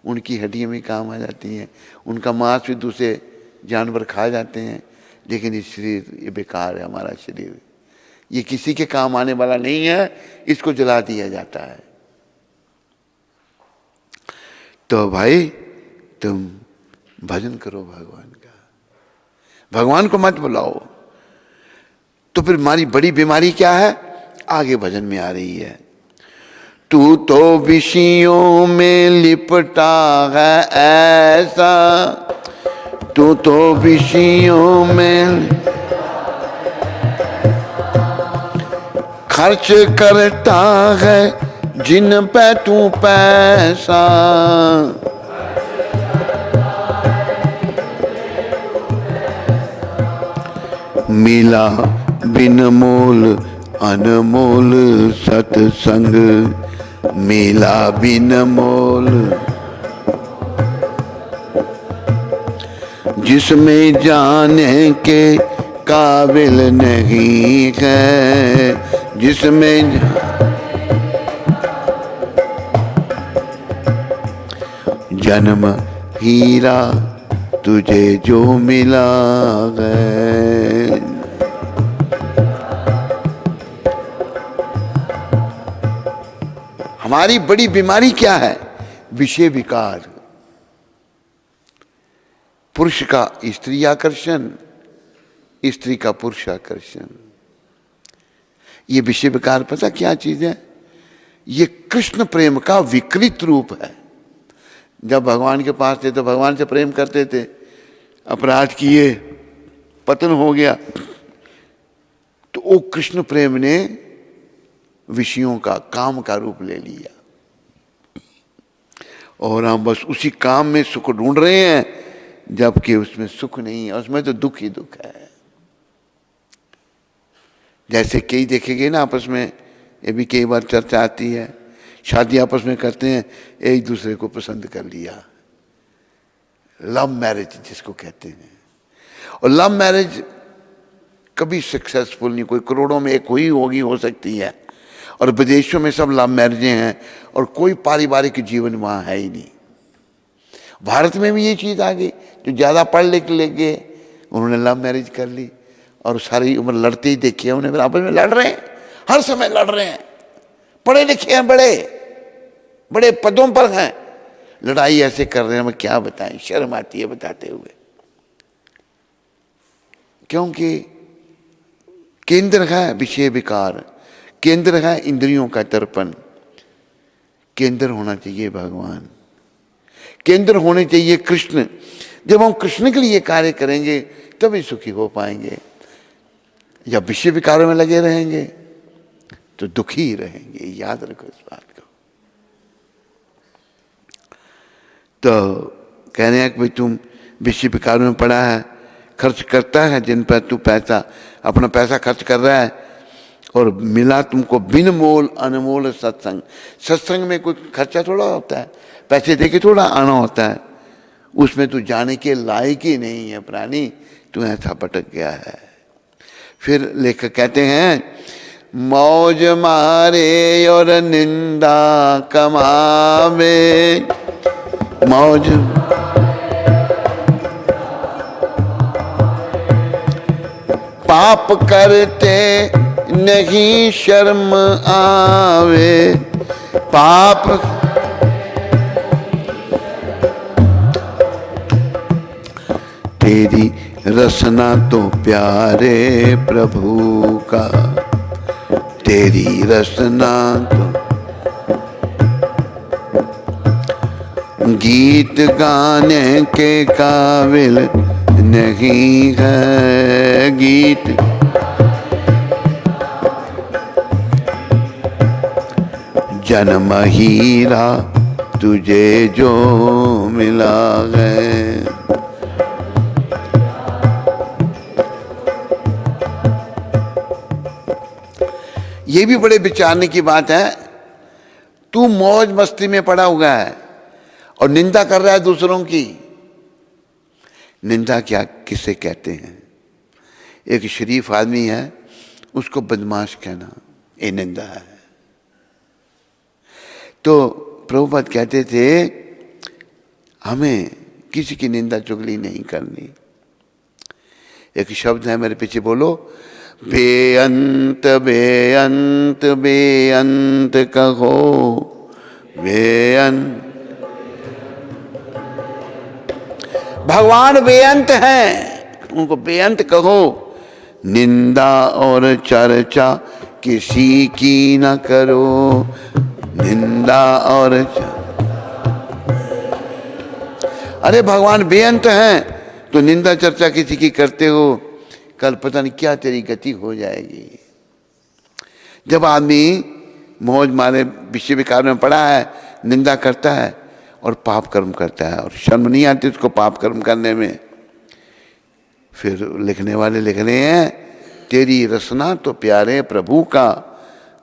उनकी हड्डियाँ भी काम आ जाती हैं, उनका मांस भी दूसरे जानवर खा जाते हैं। लेकिन ये शरीर ये बेकार है, हमारा शरीर ये किसी के काम आने वाला नहीं है, इसको जला दिया जाता है। तो भाई तुम भजन करो भगवान का, भगवान को मत बुलाओ। तो फिर हमारी बड़ी बीमारी क्या है, आगे भजन में आ रही है। तू तो विषयों में लिपटा है ऐसा, तू तो विषयों में खर्च करता है जिन पे तू पैसा, मिला बिन मोल अनमोल सत्संग, मिला बिन मोल जिसमें जाने के काबिल नहीं है, जिसमें जन्म हीरा तुझे जो मिला है। हमारी बड़ी बीमारी क्या है, विषय विकार, पुरुष का स्त्री आकर्षण, स्त्री का पुरुष आकर्षण। ये विषय विकार पता क्या चीज है, ये कृष्ण प्रेम का विकृत रूप है। जब भगवान के पास थे तो भगवान से प्रेम करते थे, अपराध किए, पतन हो गया, तो वो कृष्ण प्रेम ने विषयों का, काम का रूप ले लिया और हम बस उसी काम में सुख ढूंढ रहे हैं, जबकि उसमें सुख नहीं है, उसमें तो दुख ही दुख है। जैसे कई देखेंगे ना आपस में, ये भी कई बार चर्चा आती है, शादी आपस में करते हैं, एक दूसरे को पसंद कर लिया, लव मैरिज जिसको कहते हैं। और लव मैरिज कभी सक्सेसफुल नहीं, कोई करोड़ों में एक हुई होगी, हो सकती है, और विदेशों में सब लव मैरिजें हैं और कोई पारिवारिक जीवन वहाँ है ही नहीं। भारत में भी ये चीज़ आ गई, जो ज़्यादा पढ़ लिख लेंगे उन्होंने लव मैरिज कर ली और सारी उम्र लड़ते ही देखे, उन्हें फिर आपस में लड़ रहे हैं, हर समय लड़ रहे हैं, पढ़े लिखे हैं, बड़े बड़े पदों पर हैं, लड़ाई ऐसे कर रहे हैं, मैं क्या बताएं, शर्म आती है बताते हुए। क्योंकि केंद्र है विषय विकार, केंद्र है इंद्रियों का दर्पण, केंद्र होना चाहिए भगवान, केंद्र होने चाहिए कृष्ण। जब हम कृष्ण के लिए कार्य करेंगे तभी सुखी हो पाएंगे। या विषय विकारों में लगे रहेंगे तो दुखी ही रहेंगे, याद रखो इस बात को। तो कह रहे हैं कि भाई तुम विषय विकारों में पड़ा है, खर्च करता है जिन पर तू पैसा अपना पैसा खर्च कर रहा है, और मिला तुमको बिन मोल अनमोल सत्संग। सत्संग में कोई खर्चा थोड़ा होता है, पैसे दे के थोड़ा आना होता है, उसमें तू जाने के लायक ही नहीं है प्राणी, तू ऐसा भटक गया है। फिर लेखक कहते हैं, मौज मारे और निंदा कमावे, मौज पाप करते नहीं शर्म आवे, पाप तेरी रसना तो प्यारे प्रभु का, तेरी रसना तो गीत गाने के काबिल नहीं है, गीत जन्म हीरा तुझे जो मिला है। ये भी बड़े विचारने की बात है। तू मौज मस्ती में पड़ा हुआ है और निंदा कर रहा है दूसरों की। निंदा क्या किसे कहते हैं? एक शरीफ आदमी है, उसको बदमाश कहना ये निंदा है। तो प्रभुपाद कहते थे हमें किसी की निंदा चुगली नहीं करनी। एक शब्द है, मेरे पीछे बोलो, बेअंत बेअंत बेअंत कहो, बेअंत। भगवान बेअंत हैं, उनको बेअंत कहो। निंदा और चर्चा किसी की न करो, निंदा और अरे भगवान बेअंत हैं तो निंदा चर्चा किसी की करते हो, कल पता नहीं क्या तेरी गति हो जाएगी। जब आदमी मौज मारे विषय विकार में पड़ा है, निंदा करता है और पाप कर्म करता है और शर्म नहीं आती उसको पाप कर्म करने में, फिर लिखने वाले लिख रहे हैं, तेरी रसना तो प्यारे प्रभु का,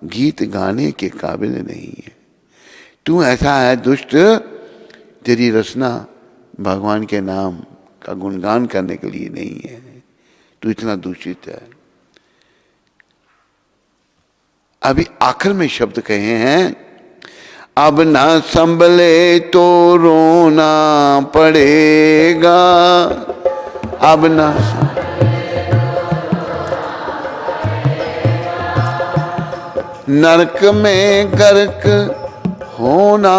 गीत गाने के काबिल नहीं है। तू ऐसा है दुष्ट, तेरी रचना भगवान के नाम का गुणगान करने के लिए नहीं है, तू इतना दूषित है। अभी आखिर में शब्द कहे हैं, अब ना संभले तो रोना पड़ेगा, अब ना नरक में गर्क होना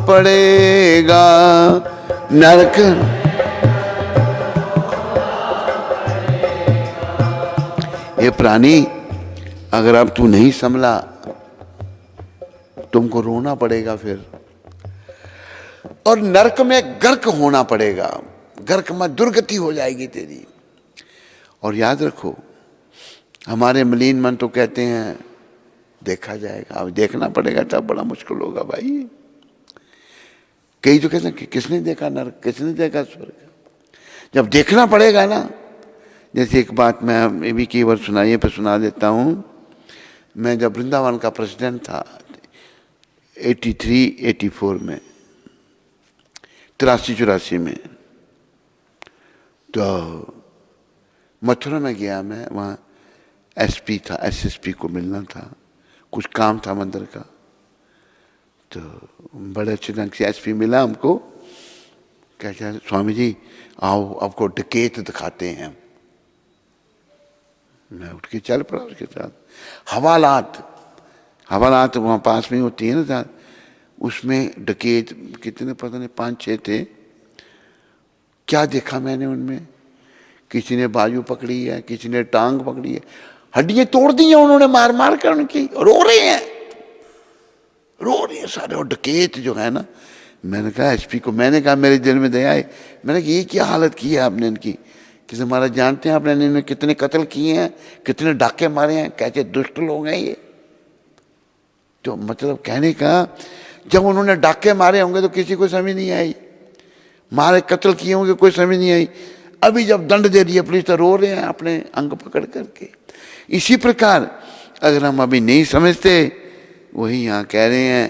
पड़ेगा, नरक। ये प्राणी अगर अब तू नहीं संभला तुमको रोना पड़ेगा फिर, और नरक में गर्क होना पड़ेगा। गर्क में दुर्गति हो जाएगी तेरी। और याद रखो, हमारे मलिन मन तो कहते हैं देखा जाएगा, अब देखना पड़ेगा तब बड़ा मुश्किल होगा भाई। कई तो कहते हैं कि किसने देखा नरक, किसने देखा स्वर्ग। जब देखना पड़ेगा ना, जैसे एक बात मैं भी कई बार सुनाइए पर सुना देता हूँ। मैं जब वृंदावन का प्रेसिडेंट था 83-84 में, 83-84 में, तो मथुरा में गया मैं। वहाँ एसपी था, एसएसपी को मिलना था, कुछ काम था मंदिर का। तो बड़े अच्छे ढंग से एसपी मिला हमको, कहते हैं स्वामी जी आओ आपको डकैत दिखाते हैं। मैं उठ के चल पड़ा उसके साथ। हवालात वहाँ पास में होती है ना, उसमें डकैत कितने पता नहीं 5-6 थे। क्या देखा मैंने उनमें, किसी ने बाजू पकड़ी है, किसी ने टांग पकड़ी है, हड्डियां तोड़ दी हैं उन्होंने मार मार कर उनकी, रो रहे हैं सारे। और डकैत जो है ना, मैंने कहा एसपी को, मैंने कहा मेरे दिल में दया आई, मैंने कहा ये क्या हालत की है आपने इनकी, किसी महाराज जानते हैं आपने इन्होंने कितने कत्ल किए हैं, कितने डाके मारे हैं, कैसे दुष्ट लोग हैं ये। तो मतलब कहने का, जब उन्होंने डाके मारे होंगे तो किसी को समझ नहीं आई, मारे कत्ल किए होंगे कोई समझ नहीं आई। अभी जब दंड दे रही है पुलिस तो रो रहे हैं अपने अंग पकड़ करके। इसी प्रकार अगर हम अभी नहीं समझते, वही यहाँ कह रहे हैं,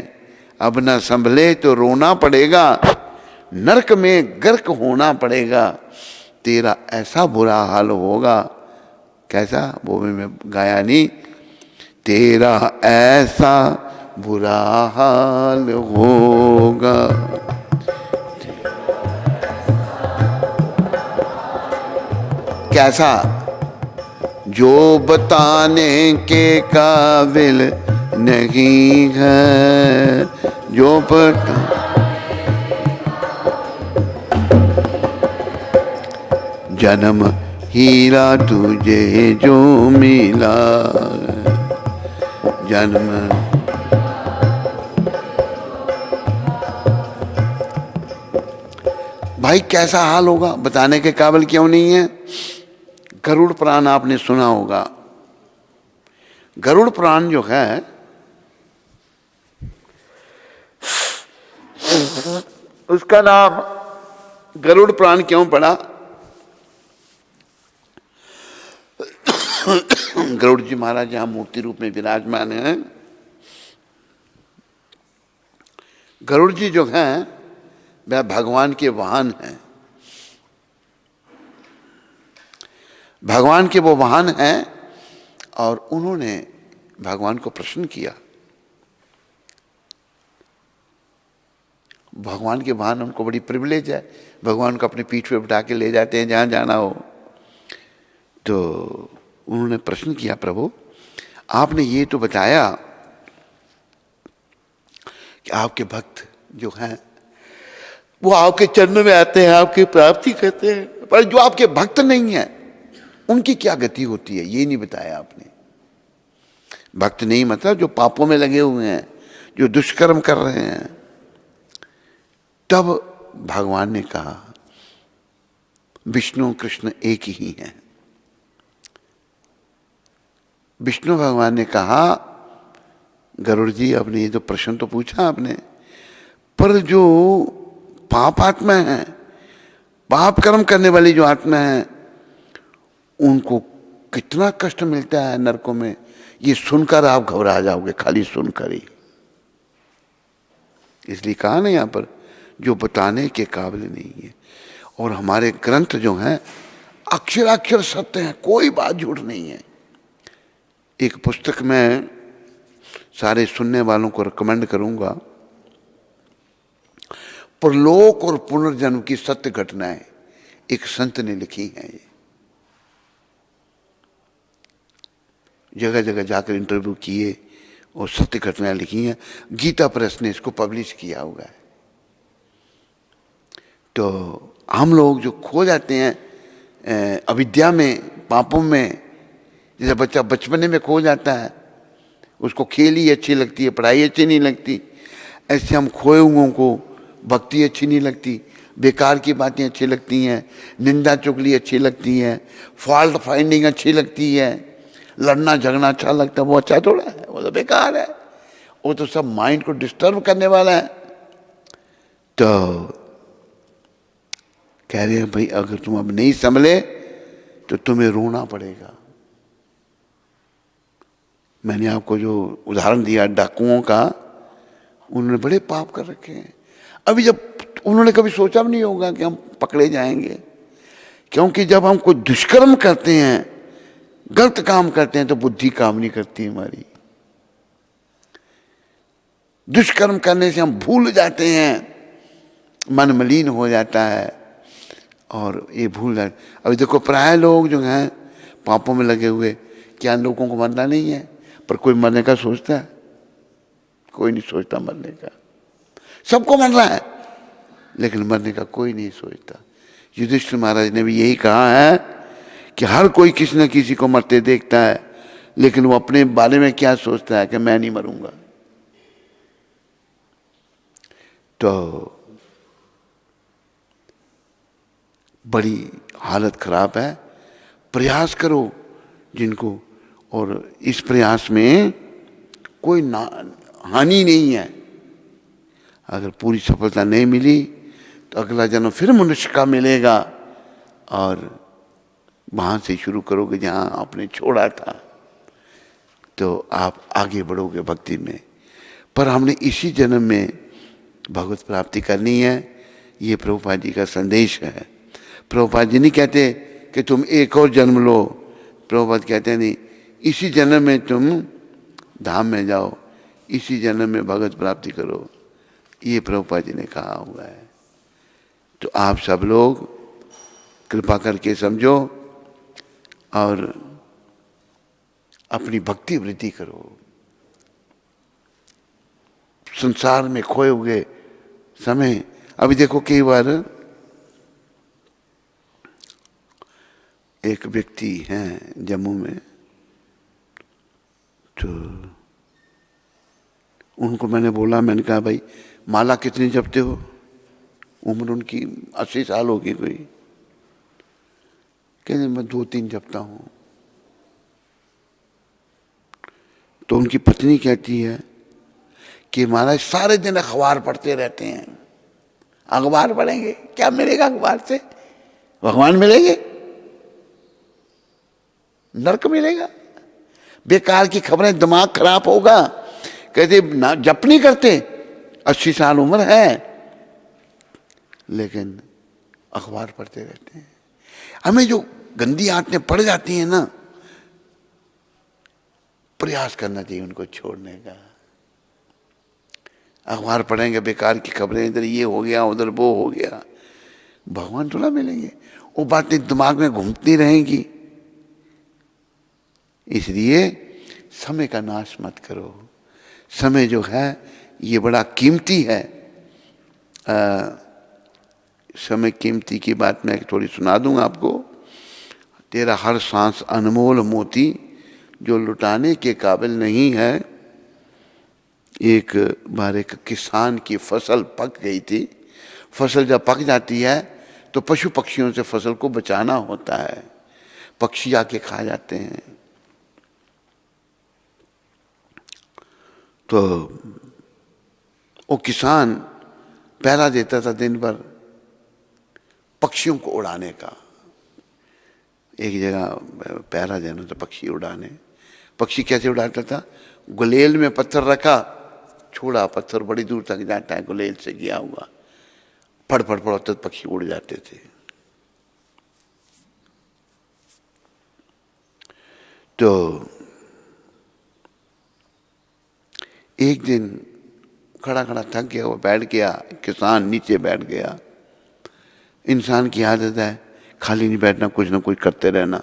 अब ना संभले तो रोना पड़ेगा, नरक में गर्क होना पड़ेगा, तेरा ऐसा बुरा हाल होगा। कैसा, वो भी मैं गाया नहीं, तेरा ऐसा बुरा हाल होगा। कैसा, जो बताने के काबिल नहीं है, जो बता जन्म हीरा तुझे जो मिला, जन्म। भाई कैसा हाल होगा, बताने के काबिल क्यों नहीं है। गरुड़ पुराण आपने सुना होगा। गरुड़ पुराण जो है उसका नाम गरुड़ पुराण क्यों पड़ा। गरुड़ जी महाराज यहां मूर्ति रूप में विराजमान हैं। गरुड़ जी जो हैं वह भगवान के वाहन हैं। भगवान के वो वाहन हैं और उन्होंने भगवान को प्रसन्न किया। भगवान के वाहन उनको बड़ी प्रिविलेज है, भगवान को अपनी पीठ पे बिठा के ले जाते हैं जहाँ जाना हो। तो उन्होंने प्रश्न किया, प्रभु आपने ये तो बताया कि आपके भक्त जो हैं वो आपके चरणों में आते हैं, आपकी प्राप्ति करते हैं, पर जो आपके भक्त नहीं है उनकी क्या गति होती है, ये नहीं बताया आपने। भक्त नहीं मतलब जो पापों में लगे हुए हैं, जो दुष्कर्म कर रहे हैं। तब भगवान ने कहा विष्णु कृष्ण एक ही हैं। विष्णु भगवान ने कहा गरुड़ जी आपने ये तो प्रश्न तो पूछा आपने, पर जो पाप आत्मा है, पाप कर्म करने वाली जो आत्मा है, उनको कितना कष्ट मिलता है नरकों में, ये सुनकर आप घबरा जाओगे, खाली सुनकर ही। इसलिए कहा ना यहाँ पर जो बताने के काबिल नहीं है। और हमारे ग्रंथ जो हैं अक्षराक्षर सत्य हैं, कोई बात झूठ नहीं है। एक पुस्तक में सारे सुनने वालों को रिकमेंड करूंगा, परलोक और पुनर्जन्म की सत्य घटनाएं एक संत ने लिखी हैं। ये जगह जगह जाकर इंटरव्यू किए और सत्य घटनाएं लिखी हैं। गीता प्रेस ने इसको पब्लिश किया हुआ है। तो हम लोग जो खो जाते हैं अविद्या में, पापों में, जैसे बच्चा बचपने में खो जाता है, उसको खेल ही अच्छी लगती है, पढ़ाई अच्छी नहीं लगती, ऐसे हम खोए हुओं को भक्ति अच्छी नहीं लगती, बेकार की बातें अच्छी लगती हैं, निंदा चुगली अच्छी लगती है, फॉल्ट फाइंडिंग अच्छी लगती है, लड़ना झगड़ना अच्छा लगता है। वो अच्छा थोड़ा है, वो तो बेकार है, वो तो सब माइंड को डिस्टर्ब करने वाला है। तो कह रहे हैं भाई अगर तुम अब नहीं संभले तो तुम्हें रोना पड़ेगा। मैंने आपको जो उदाहरण दिया डाकुओं का, उन्होंने बड़े पाप कर रखे हैं। अभी जब उन्होंने कभी सोचा भी नहीं होगा कि हम पकड़े जाएंगे, क्योंकि जब हम कोई दुष्कर्म करते हैं, गलत काम करते हैं, तो बुद्धि काम नहीं करती हमारी। दुष्कर्म करने से हम भूल जाते हैं, मन मलिन हो जाता है और ये भूल जाते। अभी देखो प्राय लोग जो हैं पापों में लगे हुए, क्या लोगों को मरना नहीं है, पर कोई मरने का सोचता है? कोई नहीं सोचता मरने का। सबको मरना है लेकिन मरने का कोई नहीं सोचता। युधिष्ठिर महाराज ने भी यही कहा है कि हर कोई किसी न किसी को मरते देखता है, लेकिन वो अपने बारे में क्या सोचता है कि मैं नहीं मरूंगा। तो बड़ी हालत खराब है। प्रयास करो जिनको, और इस प्रयास में कोई हानि नहीं है। अगर पूरी सफलता नहीं मिली तो अगला जन्म फिर मनुष्य का मिलेगा और वहाँ से शुरू करोगे जहाँ आपने छोड़ा था, तो आप आगे बढ़ोगे भक्ति में। पर हमने इसी जन्म में भगवत प्राप्ति करनी है, ये प्रभुपाद जी का संदेश है। प्रभुपाद जी नहीं कहते कि तुम एक और जन्म लो, प्रभुपाद कहते नहीं, इसी जन्म में तुम धाम में जाओ, इसी जन्म में भगवत प्राप्ति करो, ये प्रभुपाद जी ने कहा हुआ है। तो आप सब लोग कृपा करके समझो और अपनी भक्ति वृद्धि करो। संसार में खोए हुए समय, अभी देखो कई बार एक व्यक्ति हैं जम्मू में, तो उनको मैंने बोला, मैंने कहा भाई माला कितनी जपते हो? उम्र उनकी 80 साल होगी कोई। कहते मैं 2-3 जपता हूं। तो उनकी पत्नी कहती है कि महाराज सारे दिन अखबार पढ़ते रहते हैं। अखबार पढ़ेंगे, क्या मिलेगा अखबार से? भगवान मिलेंगे? नरक मिलेगा? बेकार की खबरें, दिमाग खराब होगा। कहते ना जप नहीं करते, 80 साल उम्र है लेकिन अखबार पढ़ते रहते हैं। हमें जो गंदी आदतें पड़ जाती हैं ना, प्रयास करना चाहिए उनको छोड़ने का। अखबार पढ़ेंगे, बेकार की खबरें, इधर ये हो गया उधर वो हो गया, भगवान थोड़ा मिलेंगे। वो बातें दिमाग में घूमती रहेंगी। इसलिए समय का नाश मत करो। समय जो है ये बड़ा कीमती है। समय कीमती की बात मैं थोड़ी सुना दूंगा आपको। तेरा हर सांस अनमोल मोती, जो लुटाने के काबिल नहीं है। एक बार एक किसान की फसल पक गई थी। फसल जब पक जाती है तो पशु पक्षियों से फसल को बचाना होता है, पक्षी आके खा जाते हैं। तो वो किसान पहरा देता था दिन भर पक्षियों को उड़ाने का। एक जगह पहरा देना था पक्षी उड़ाने। पक्षी कैसे उड़ाता था? गुलेल में पत्थर रखा, छोड़ा, पत्थर बड़ी दूर तक जाता है, गुलेल से गया हुआ, फड़ फड़ फड़ तक पक्षी उड़ जाते थे। तो एक दिन खड़ा खड़ा थक गया, वो बैठ गया, किसान नीचे बैठ गया। इंसान की आदत है खाली नहीं बैठना, कुछ ना कुछ करते रहना।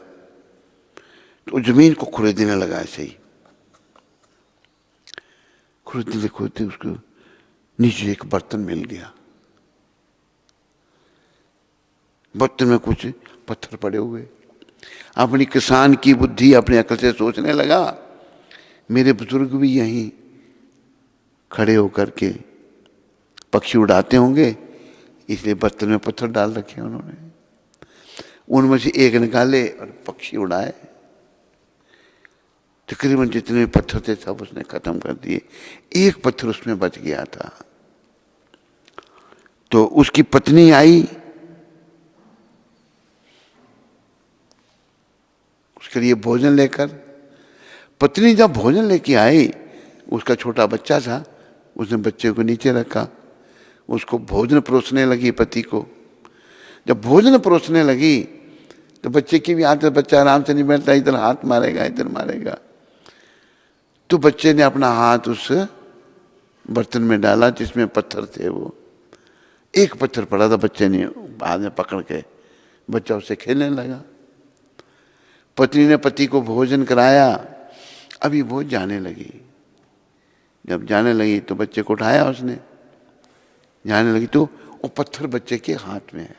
तो जमीन को खुरेदने लगा ऐसे ही, खुरेदते खुरेदते उसको नीचे एक बर्तन मिल गया। बर्तन में कुछ पत्थर पड़े हुए। अपनी किसान की बुद्धि अपने अकल से सोचने लगा, मेरे बुजुर्ग भी यहीं खड़े होकर के पक्षी उड़ाते होंगे, इसलिए बर्तन में पत्थर डाल रखे उन्होंने। उनमें से एक निकाले और पक्षी उड़ाए। तकरीबन जितने पत्थर थे सब उसने खत्म कर दिए। एक पत्थर उसमें बच गया था। तो उसकी पत्नी आई, उसके लिए भोजन लेकर। पत्नी जब भोजन लेके आई, उसका छोटा बच्चा था, उसने बच्चे को नीचे रखा, उसको भोजन परोसने लगी पति को। जब भोजन परोसने लगी तो बच्चे की भी आदत, बच्चा आराम से नहीं बैठता, इधर हाथ मारेगा इधर मारेगा। तो बच्चे ने अपना हाथ उस बर्तन में डाला जिसमें पत्थर थे। वो एक पत्थर पड़ा था, बच्चे ने हाथ में पकड़ के, बच्चा उससे खेलने लगा। पत्नी ने पति को भोजन कराया। अभी वो जाने लगी। जब जाने लगी तो बच्चे को उठाया उसने, जाने लगी तो वो पत्थर बच्चे के हाथ में है।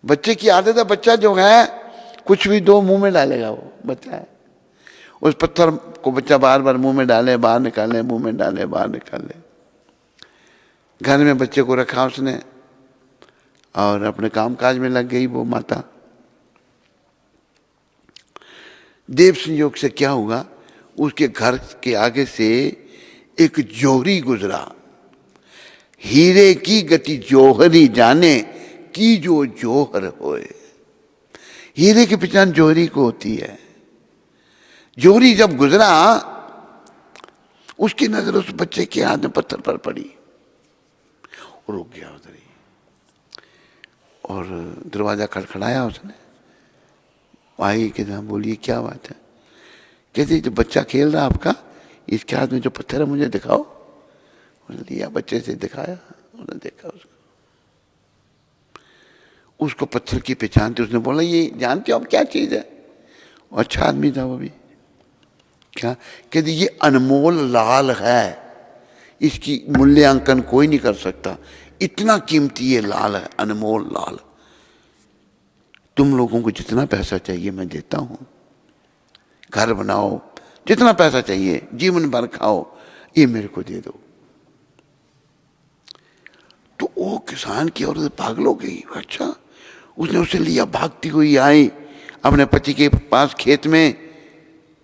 बच्चे की आदत है, बच्चा जो है कुछ भी दो मुंह में डालेगा, वो बच्चा है। उस पत्थर को बच्चा बार बार मुंह में डाले, बाहर निकाले, मुंह में डाले, बाहर निकाले। घर में बच्चे को रखा उसने और अपने काम काज में लग गई वो माता। देव संयोग से क्या हुआ, उसके घर के आगे से एक जोहरी गुजरा। हीरे की गति जोहरी जाने, की जो जोहर होए। हीरे की पहचान जोहरी को होती है। जोहरी जब गुजरा, उसकी नजर उस बच्चे के हाथ में पत्थर पर पड़ी, रुक गया उधर ही, और दरवाजा खड़खड़ाया उसने। आई कि ना, बोलिए क्या बात है? कहते जो बच्चा खेल रहा आपका, इसके हाथ में जो पत्थर है मुझे दिखाओ। उसने लिया, बच्चे से दिखाया, उसने देखा उसको पत्थर की पहचान थी। उसने बोला ये जानते हो आप क्या चीज है? अच्छा आदमी था वो भी। क्या? कहते ये अनमोल लाल है, इसकी मूल्यांकन कोई नहीं कर सकता, इतना कीमती ये लाल है, अनमोल लाल। तुम लोगों को जितना पैसा चाहिए मैं देता हूं, घर बनाओ, जितना पैसा चाहिए, जीवन भर खाओ, ये मेरे को दे दो। तो वो किसान की औरत पागल हो गई। अच्छा, उसने उसे लिया, भागती हुई आई अपने पति के पास खेत में।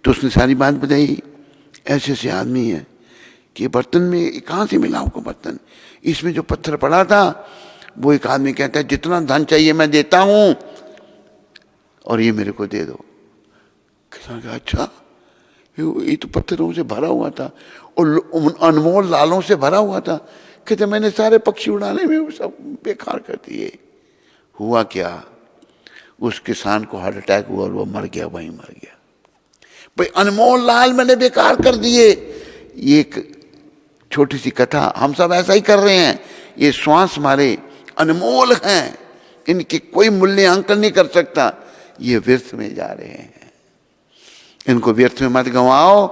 तो उसने सारी बात बताई, ऐसे ऐसे आदमी है कि बर्तन में कहाँ से मिला आपको बर्तन? इसमें जो पत्थर पड़ा था, वो एक आदमी कहता है जितना धन चाहिए मैं देता हूं और ये मेरे को दे दो। किसान कहा अच्छा, ये तो पत्थरों से भरा हुआ था और अनमोल लालों से भरा हुआ था। कहते मैंने सारे पक्षी उड़ाने में सब बेकार कर दिए। हुआ क्या, उस किसान को हार्ट अटैक हुआ और वो मर गया, वहीं मर गया। भाई अनमोल लाल मैंने बेकार कर दिए। ये एक छोटी सी कथा, हम सब ऐसा ही कर रहे हैं। ये श्वास हमारे अनमोल हैं, इनके कोई मूल्यांकन नहीं कर सकता, ये व्यर्थ में जा रहे हैं। इनको व्यर्थ में मत गंवाओ,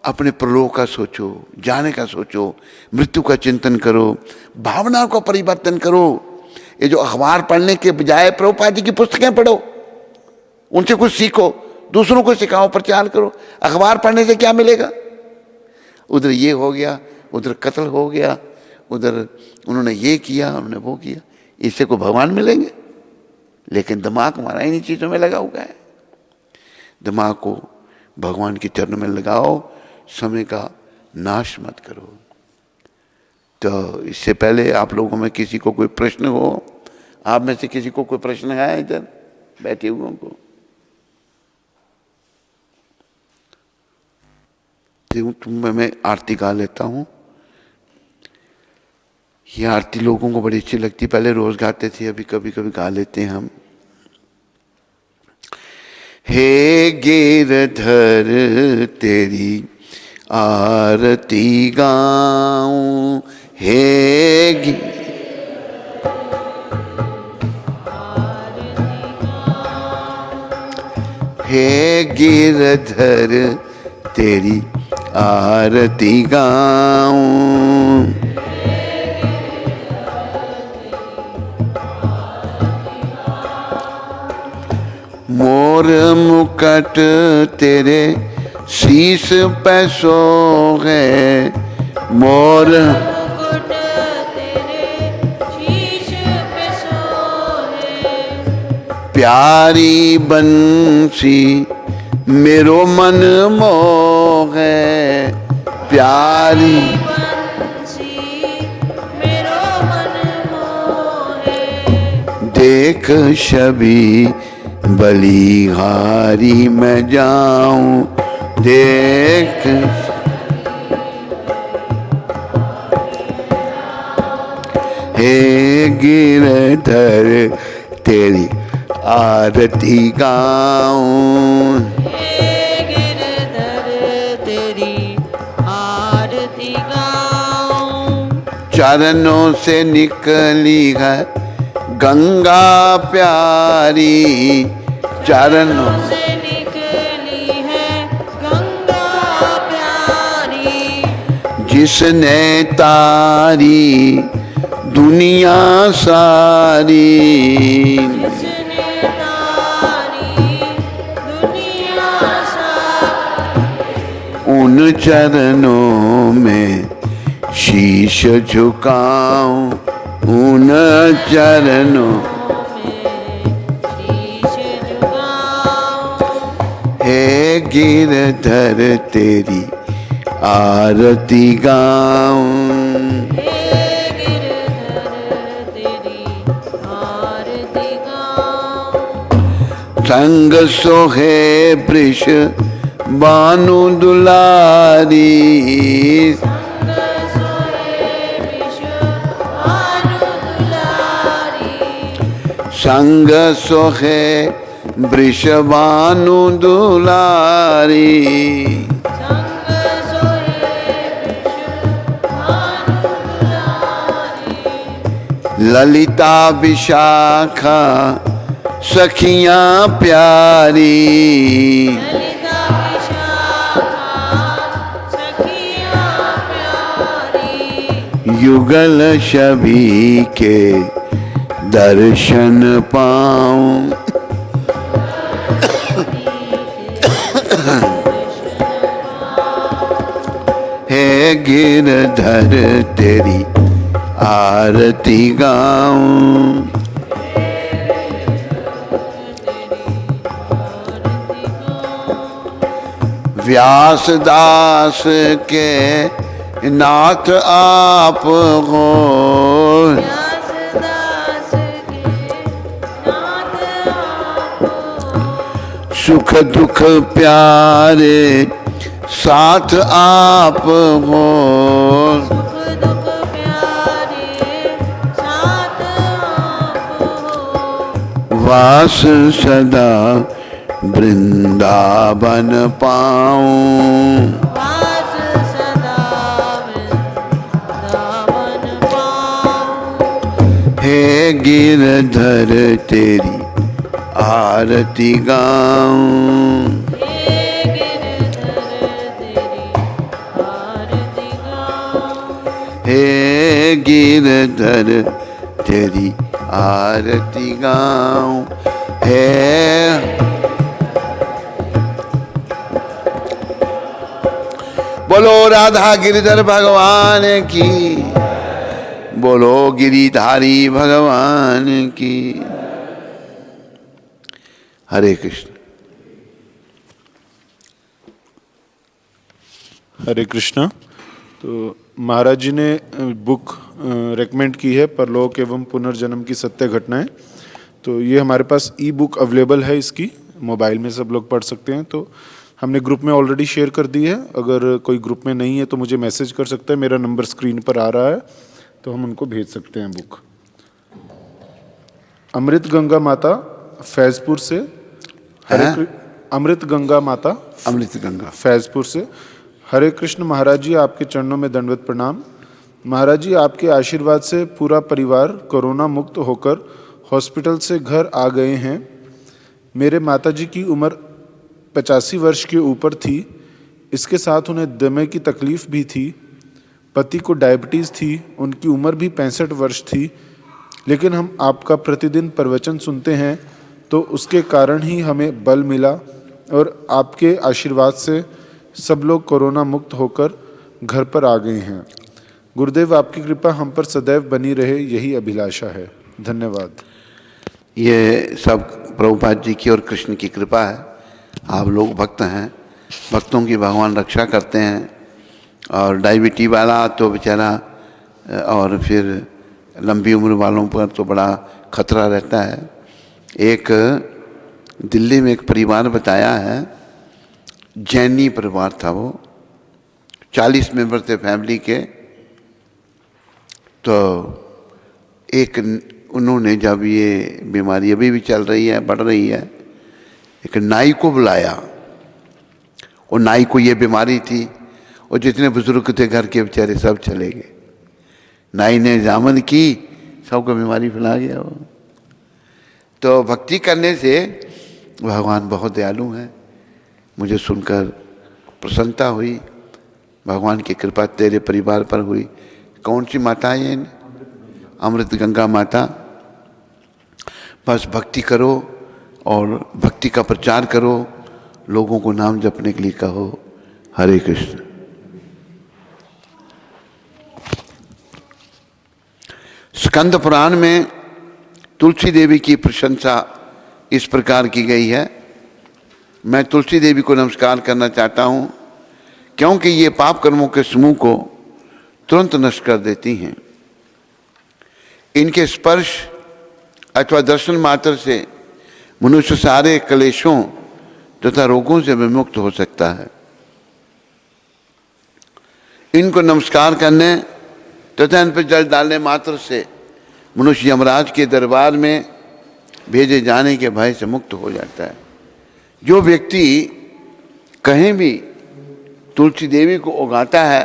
अपने प्रलोक का सोचो, जाने का सोचो, मृत्यु का चिंतन करो, भावना को परिवर्तन करो। ये जो अखबार पढ़ने के बजाय प्रभुपाद जी की पुस्तकें पढ़ो, उनसे कुछ सीखो, दूसरों को सिखाओ, प्रचार करो। अखबार पढ़ने से क्या मिलेगा? उधर ये हो गया, उधर कत्ल हो गया, उधर उन्होंने ये किया, उन्होंने वो किया, इससे को भगवान मिलेंगे? लेकिन दिमाग हमारा इन्हीं चीजों में लगा हुआ है। दिमाग को भगवान के चरणों में लगाओ, समय का नाश मत करो। तो इससे पहले आप लोगों में किसी को कोई प्रश्न हो, आप में से किसी को कोई प्रश्न है इधर बैठे हुए को? मैं आरती गा लेता हूं। ये आरती लोगों को बड़ी अच्छी लगती, पहले रोज गाते थे, अभी कभी कभी गा लेते हैं हम। हे गिरधर तेरी आरती गाऊं, हे गिरधर तेरी आरती गाऊं, मोर मुकुट तेरे शीश पे सोहे, मोर मुकुट तेरे शीश पे सोहे, प्यारी बंसी मेरो मन मोहे, प्यारी बंसी मेरो मन मोहे, देख छवि बलिहारी मैं जाऊं, देख हे गिरधर तेरी आरती गाऊं, हे गिरधर तेरी आरती गाऊं, चरणों से निकली है गंगा प्यारी, चरणों से निकली है गंगा प्यारी, जिसने तारी दुनिया सारी, जिसने तारी दुनिया सारी, उन चरणों में शीश झुकाऊं, उन चरणों में शीश झुकाऊं, हे गिरधर तेरी आरती गाऊं, हे गिरधर तेरी आरती गाऊं, संग सोहे वृष बानु दुलारी, संग सोहे वृषभानु दुलारी, ललिता विशाखा सखियां प्यारी, युगल सभी के दर्शन पाऊं, हे गिरधर तेरी आरती गाऊं, व्यास दास के नाथ आप हो, सुख दुख प्यारे साथ आप हो, वास सदा वृंदावन पाऊं, हे गिरधर तेरी आरती गाऊं, हे गिरधर तेरी आरती गाऊं, हे बोलो राधा गिरिधर भगवान की, बोलो गिरिधारी भगवान की। हरे कृष्ण। हरे कृष्णा। तो महाराज जी ने बुक रेकमेंड की है परलोक एवं पुनर्जन्म की सत्य घटनाएं। तो ये हमारे पास ई बुक अवेलेबल है, इसकी मोबाइल में सब लोग पढ़ सकते हैं। तो हमने ग्रुप में ऑलरेडी शेयर कर दी है। अगर कोई ग्रुप में नहीं है तो मुझे मैसेज कर सकता है, मेरा नंबर स्क्रीन पर आ रहा है, तो हम उनको भेज सकते हैं बुक। अमृत गंगा माता फैजपुर से, अमृत गंगा माता, अमृत गंगा फैजपुर से। हरे कृष्ण महाराज जी, आपके चरणों में दंडवत प्रणाम। महाराज जी, आपके आशीर्वाद से पूरा परिवार कोरोना मुक्त होकर हॉस्पिटल से घर आ गए हैं। मेरे माताजी की उम्र 85 वर्ष के ऊपर थी। इसके साथ उन्हें दमे की तकलीफ भी थी। पति को डायबिटीज़ थी, उनकी उम्र भी 65 वर्ष थी। लेकिन हम आपका प्रतिदिन प्रवचन सुनते हैं तो उसके कारण ही हमें बल मिला और आपके आशीर्वाद से सब लोग कोरोना मुक्त होकर घर पर आ गए हैं। गुरुदेव, आपकी कृपा हम पर सदैव बनी रहे, यही अभिलाषा है। धन्यवाद। ये सब प्रभुपाद जी की और कृष्ण की कृपा है। आप लोग भक्त हैं, भक्तों की भगवान रक्षा करते हैं। और डायबिटीज वाला तो बेचारा, और फिर लंबी उम्र वालों पर तो बड़ा खतरा रहता है। एक दिल्ली में एक परिवार बताया है, जैनी परिवार था, वो 40 मेंबर थे फैमिली के। तो एक उन्होंने, जब ये बीमारी अभी भी चल रही है, बढ़ रही है, एक नाई को बुलाया। और नाई को ये बीमारी थी, और जितने बुजुर्ग थे घर के बेचारे सब चले गए। नाई ने जामन की, सबको बीमारी फैला गया वो। तो भक्ति करने से भगवान बहुत दयालु हैं। मुझे सुनकर प्रसन्नता हुई। भगवान की कृपा तेरे परिवार पर हुई। कौन सी माता है ये? अमृत गंगा माता। बस भक्ति करो और भक्ति का प्रचार करो, लोगों को नाम जपने के लिए कहो। हरे कृष्ण। स्कंद पुराण में तुलसी देवी की प्रशंसा इस प्रकार की गई है। मैं तुलसी देवी को नमस्कार करना चाहता हूँ, क्योंकि ये पाप कर्मों के समूह को तुरंत नष्ट कर देती हैं। इनके स्पर्श अथवा दर्शन मात्र से मनुष्य सारे क्लेशों तथा रोगों से विमुक्त हो सकता है। इनको नमस्कार करने तथा इन पर जल डालने मात्र से मनुष्य यमराज के दरबार में भेजे जाने के भय से मुक्त हो जाता है। जो व्यक्ति कहीं भी तुलसी देवी को उगाता है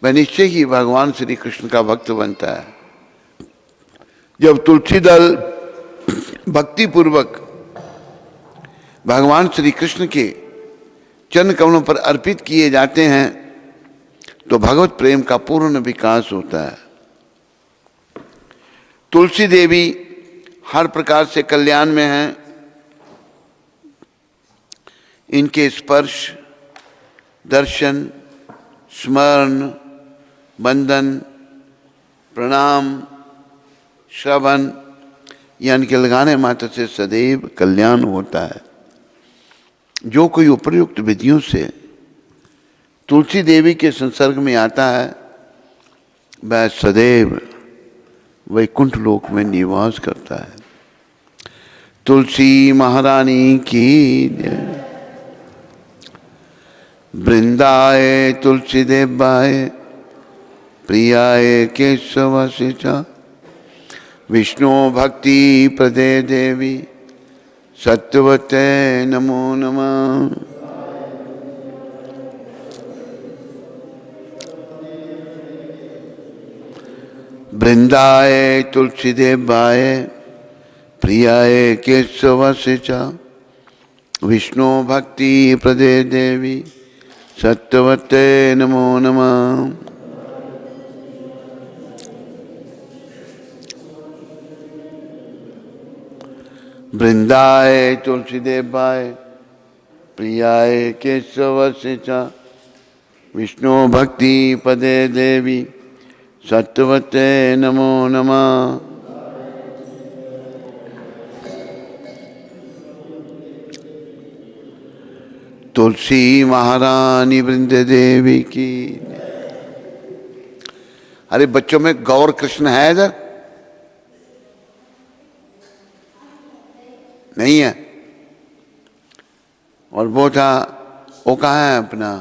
वह निश्चय ही भगवान श्री कृष्ण का भक्त बनता है। जब तुलसी दल भक्ति पूर्वक भगवान श्री कृष्ण के चरण कमलों पर अर्पित किए जाते हैं तो भगवत प्रेम का पूर्ण विकास होता है। तुलसी देवी हर प्रकार से कल्याण में हैं। इनके स्पर्श, दर्शन, स्मरण, बंधन, प्रणाम, श्रवण या इनके लगाने मात्र से सदैव कल्याण होता है। जो कोई उपयुक्त विधियों से तुलसी देवी के संसर्ग में आता है वह सदैव वैकुंठ लोक में निवास करता है। तुलसी महारानी की जय। वृंदाए तुलसी देवाय प्रियाय केशवासे च विष्णु भक्ति प्रदे देवी सत्यवते नमो नमः। वृंदाय तुलसी देवाय प्रियाय केशवासे च विष्णु भक्ति प्रदे देवी सत्यवते नमो नमः। वृंदाय तुलसी देवाय प्रियाय केशवासे च विष्णु भक्ति पदे देवी सत्यवते नमो नमः। तुलसी महारानी वृंद देवी की। अरे बच्चों में गौर कृष्ण है इधर? नहीं है। और वो था, वो कहाँ है अपना,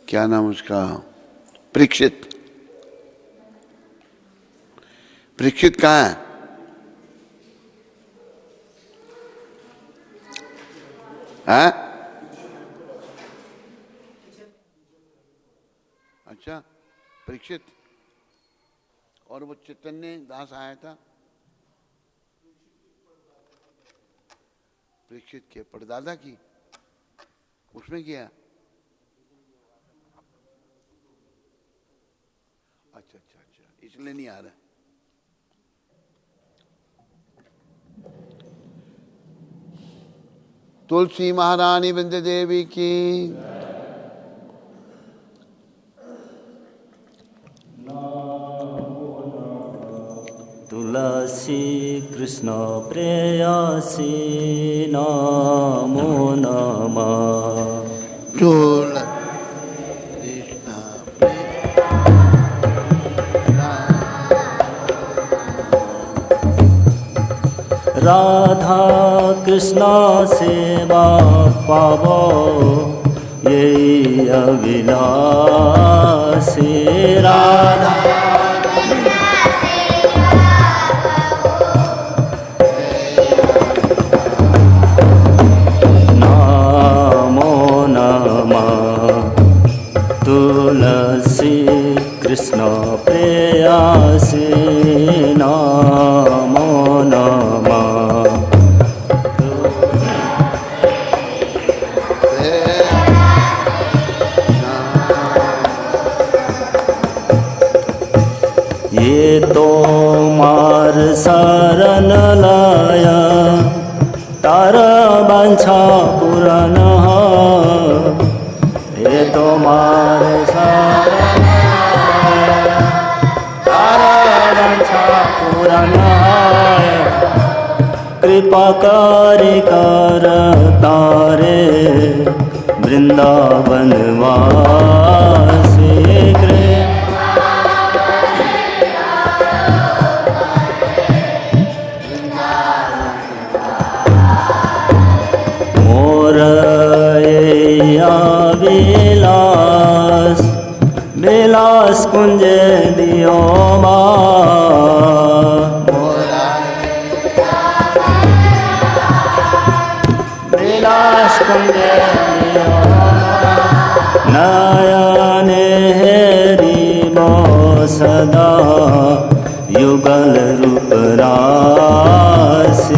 क्या नाम उसका, परीक्षित। परीक्षित कहाँ है? हैं? अच्छा, परीक्षित। और वो चैतन्य दास आया था परीक्षित के परदादा की, उसमें किया। अच्छा अच्छा अच्छा, इसलिए नहीं आ रहा। तुलसी महारानी वृंद देवी की। तुलसी कृष्ण प्रेयसी नमो नमः। राधा कृष्ण सेवा पावो यही अभिलाषी। राधा नमो नमः। तुलसी कृष्ण प्रेयसी नमो नमः। ये तो मार शरण लाया तारा बांछा पुराण। ये तो मार शरण लाया तारा बांछा पुराण। कृपा करि कर तारे वृंदावन वासी। विलास विलास कुंज दियो विलास कुंज दियो नयन हेरिबो सदा युगल रूप रासेना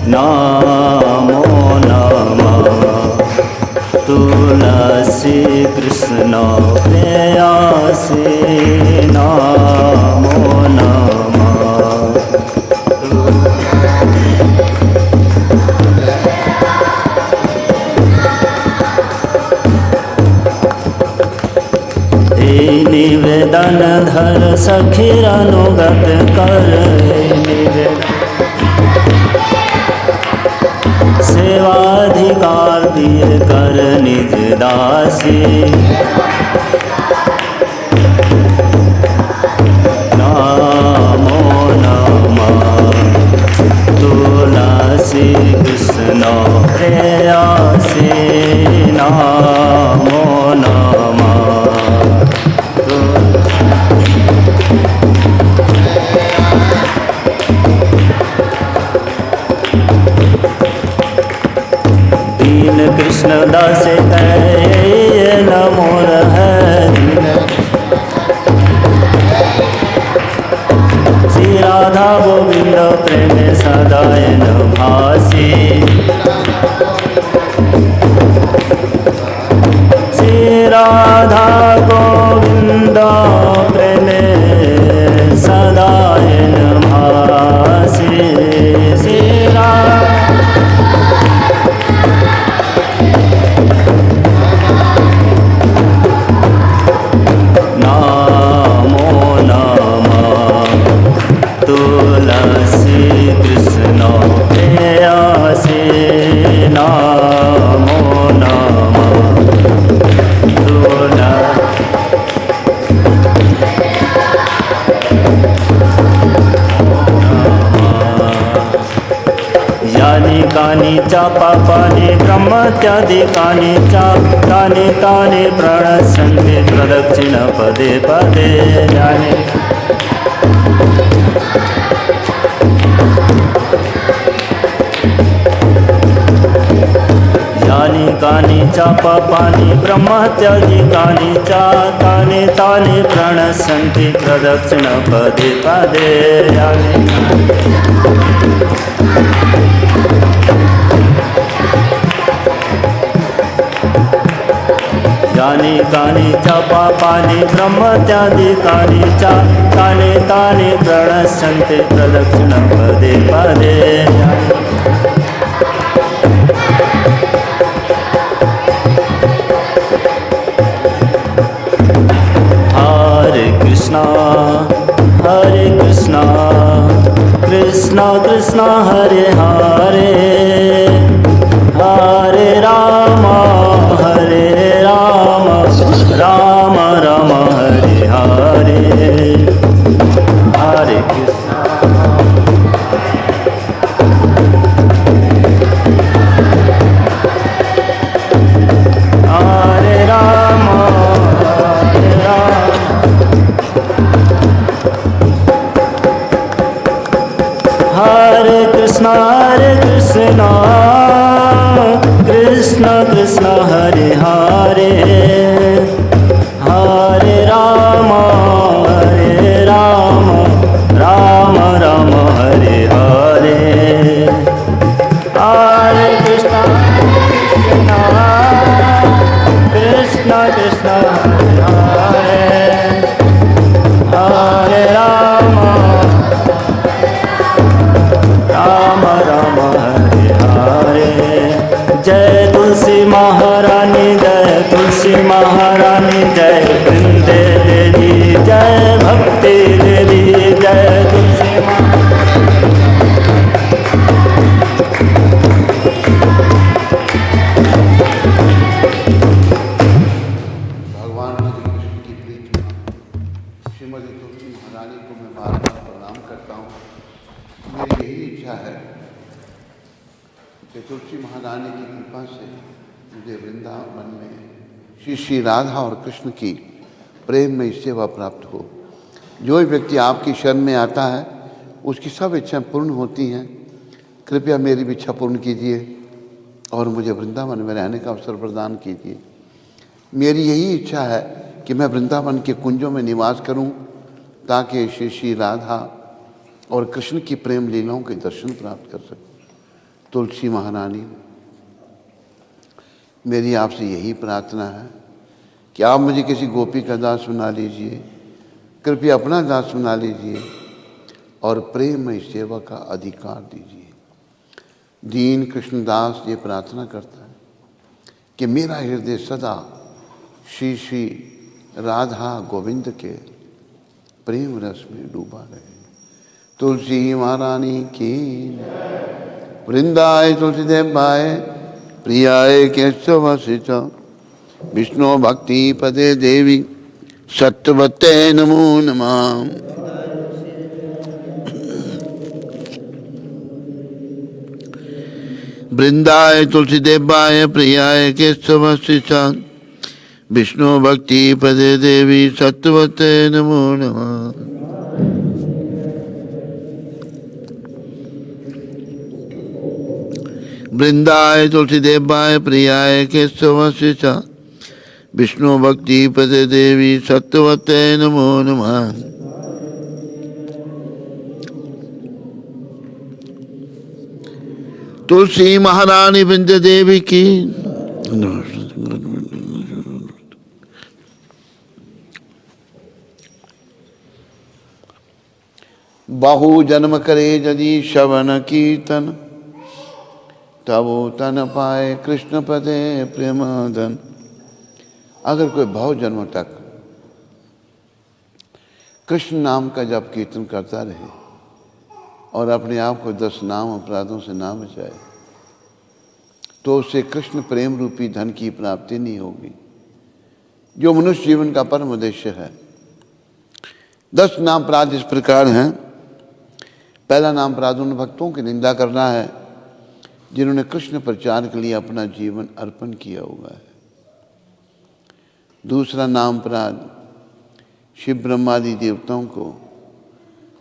नमो नमः तुलसी कृष्ण प्रेयसी नमो नमः निवेदन धर सखीर अनुगत कर सेवाधिकार दिए कर निज दासी नमो नमः तुलसी कृष्ण प्रेयसी नमो नमः दीन कृष्ण दास है नमोर है श्री राधा गोविंद प्रेम सदायन भासी श्री राधा गोविंद प्रेम सदायन भासी श्री नमो नमः तुलसी कृष्ण प्रेयसी नमो नमः यानि कानि च पापानि ब्रह्मत्यादि कानि च तानि तानि प्रणश्यन्ति प्रदक्षिण पदे पदे यानि यानि कानि च पापानि ब्रह्मत्यादि कानि च तानि तानि प्रणश्यन्ति प्रदक्षिण पदे पदे यानि यानि कानि च पापानि ब्रह्मत्यादि कानि च तानि तानि प्रणश्यन्ति प्रदक्षिण पदे पदे हरे कृष्णा कृष्ण कृष्ण हरे हरे हरे राम राम राम हरे हरे हरे कृष्ण हरे राम हरे कृष्ण कृष्ण कृष्ण हरे हरे हरे राम मेरी तुलसी महारानी को मैं बार बार प्रणाम करता हूँ। मेरी यही इच्छा है कि तुलसी महारानी की कृपा से मुझे वृंदावन में श्री श्री राधा और कृष्ण की प्रेम में सेवा प्राप्त हो। जो व्यक्ति आपकी शरण में आता है उसकी सब इच्छाएं पूर्ण होती हैं। कृपया मेरी भी इच्छा पूर्ण कीजिए और मुझे वृंदावन में रहने का अवसर प्रदान कीजिए। मेरी यही इच्छा है कि मैं वृंदावन के कुंजों में निवास करूं ताकि श्री श्री राधा और कृष्ण की प्रेम लीलाओं के दर्शन प्राप्त कर सकूं। तुलसी महारानी, मेरी आपसे यही प्रार्थना है कि आप मुझे किसी गोपी का दास बना लीजिए, कृपया अपना दास बना लीजिए और प्रेम में सेवा का अधिकार दीजिए। दीन कृष्णदास ये प्रार्थना करता है कि मेरा हृदय सदा श्री श्री राधा गोविंद के प्रेम रस में डूबा रहे। तुलसी महारानी की, वृंदाय तुलसीदेवाय प्रियाय केशवसित विष्णु भक्ति पदे देवी सत्यवते नमो नमः। वृंदाय तुलसीदेवाय प्रियाय केशवसित विष्णु भक्ति पदे देवी सत्यवते नमो नमः। वृंदाय तुलसीदेवाय प्रियाय केशवसित विष्णु भक्ति पदे देवी सत्यवते नमो नमः। तुलसी महारानी वृंद देवी की। बहु जन्म करे यदि श्रवण कीर्तन तबो तन पाए कृष्ण पदे प्रेमधन। अगर कोई बहु जन्म तक कृष्ण नाम का जप कीर्तन करता रहे और अपने आप को 10 नाम अपराधों से ना बचाए तो उसे कृष्ण प्रेम रूपी धन की प्राप्ति नहीं होगी, जो मनुष्य जीवन का परम उद्देश्य है। 10 नाम अपराध इस प्रकार हैं। पहला नाम अपराध उन भक्तों की निंदा करना है जिन्होंने कृष्ण प्रचार के लिए अपना जीवन अर्पण किया हुआ है। दूसरा नाम अपराध शिव ब्रह्मादि देवताओं को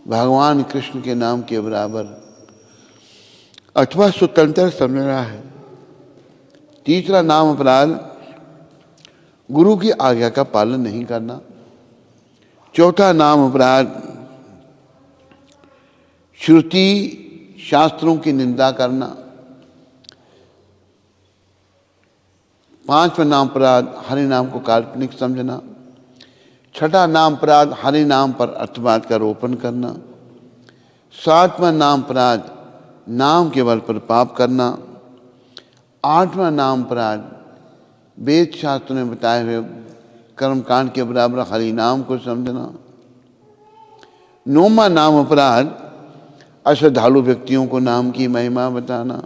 भगवान कृष्ण के नाम के बराबर अथवा स्वतंत्र समझना है। तीसरा नाम अपराध गुरु की आज्ञा का पालन नहीं करना। चौथा नाम अपराध श्रुति शास्त्रों की निंदा करना। 5वां नाम अपराध हरि नाम को काल्पनिक समझना। 6ठा नाम अपराध हरि नाम पर अर्थवाद का रोपण करना। 7वां नाम अपराध नाम के बल पर पाप करना। 8वां नाम अपराध वेद शास्त्रों में बताए हुए कर्मकांड के बराबर हरि नाम को समझना। 9वां नाम अपराध अश्रद्धालु व्यक्तियों को नाम की महिमा बताना।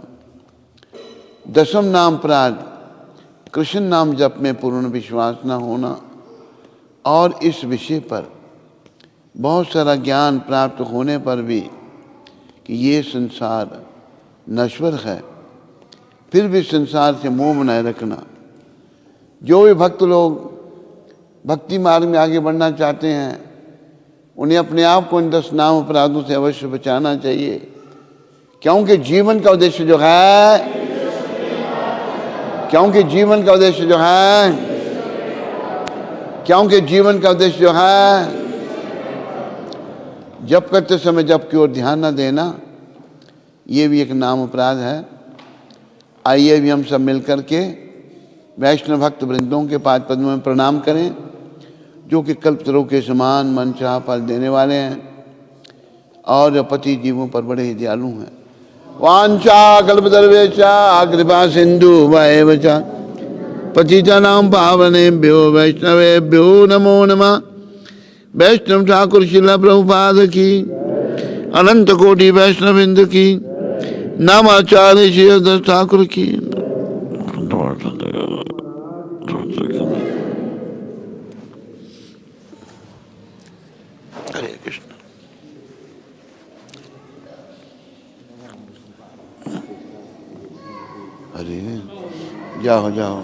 10वां नाम अपराध कृष्ण नाम जप में पूर्ण विश्वास न होना और इस विषय पर बहुत सारा ज्ञान प्राप्त होने पर भी कि ये संसार नश्वर है, फिर भी संसार से मोह बनाए रखना। जो भी भक्त लोग भक्ति मार्ग में आगे बढ़ना चाहते हैं उन्हें अपने आप को इन 10 नाम अपराधों से अवश्य बचाना चाहिए, क्योंकि जीवन का उद्देश्य जो है क्योंकि जीवन का उद्देश्य जो है जप करते समय जप की ओर ध्यान न देना, ये भी एक नाम अपराध है। आइए भी हम सब मिलकर के वैष्णव भक्त वृंदों के पाद पद्मों में प्रणाम करें, जो कि कल्पतरू के समान मन चाह फल देने वाले हैं और पति जीवों पर बड़े ही दयालु हैं। वांछा कल्पतरुभ्यश्च कृपा सिंधु वैव च पतितानां पावनेभ्यो वैष्णवेभ्यो नमो नमः। वैष्णव ठाकुर शिला प्रभुपाद की, अनंत कोटि वैष्णविंद की, नामाचार्य श्री हरिदास ठाकुर की। हरे कृष्ण। अरे जाओ जाओ।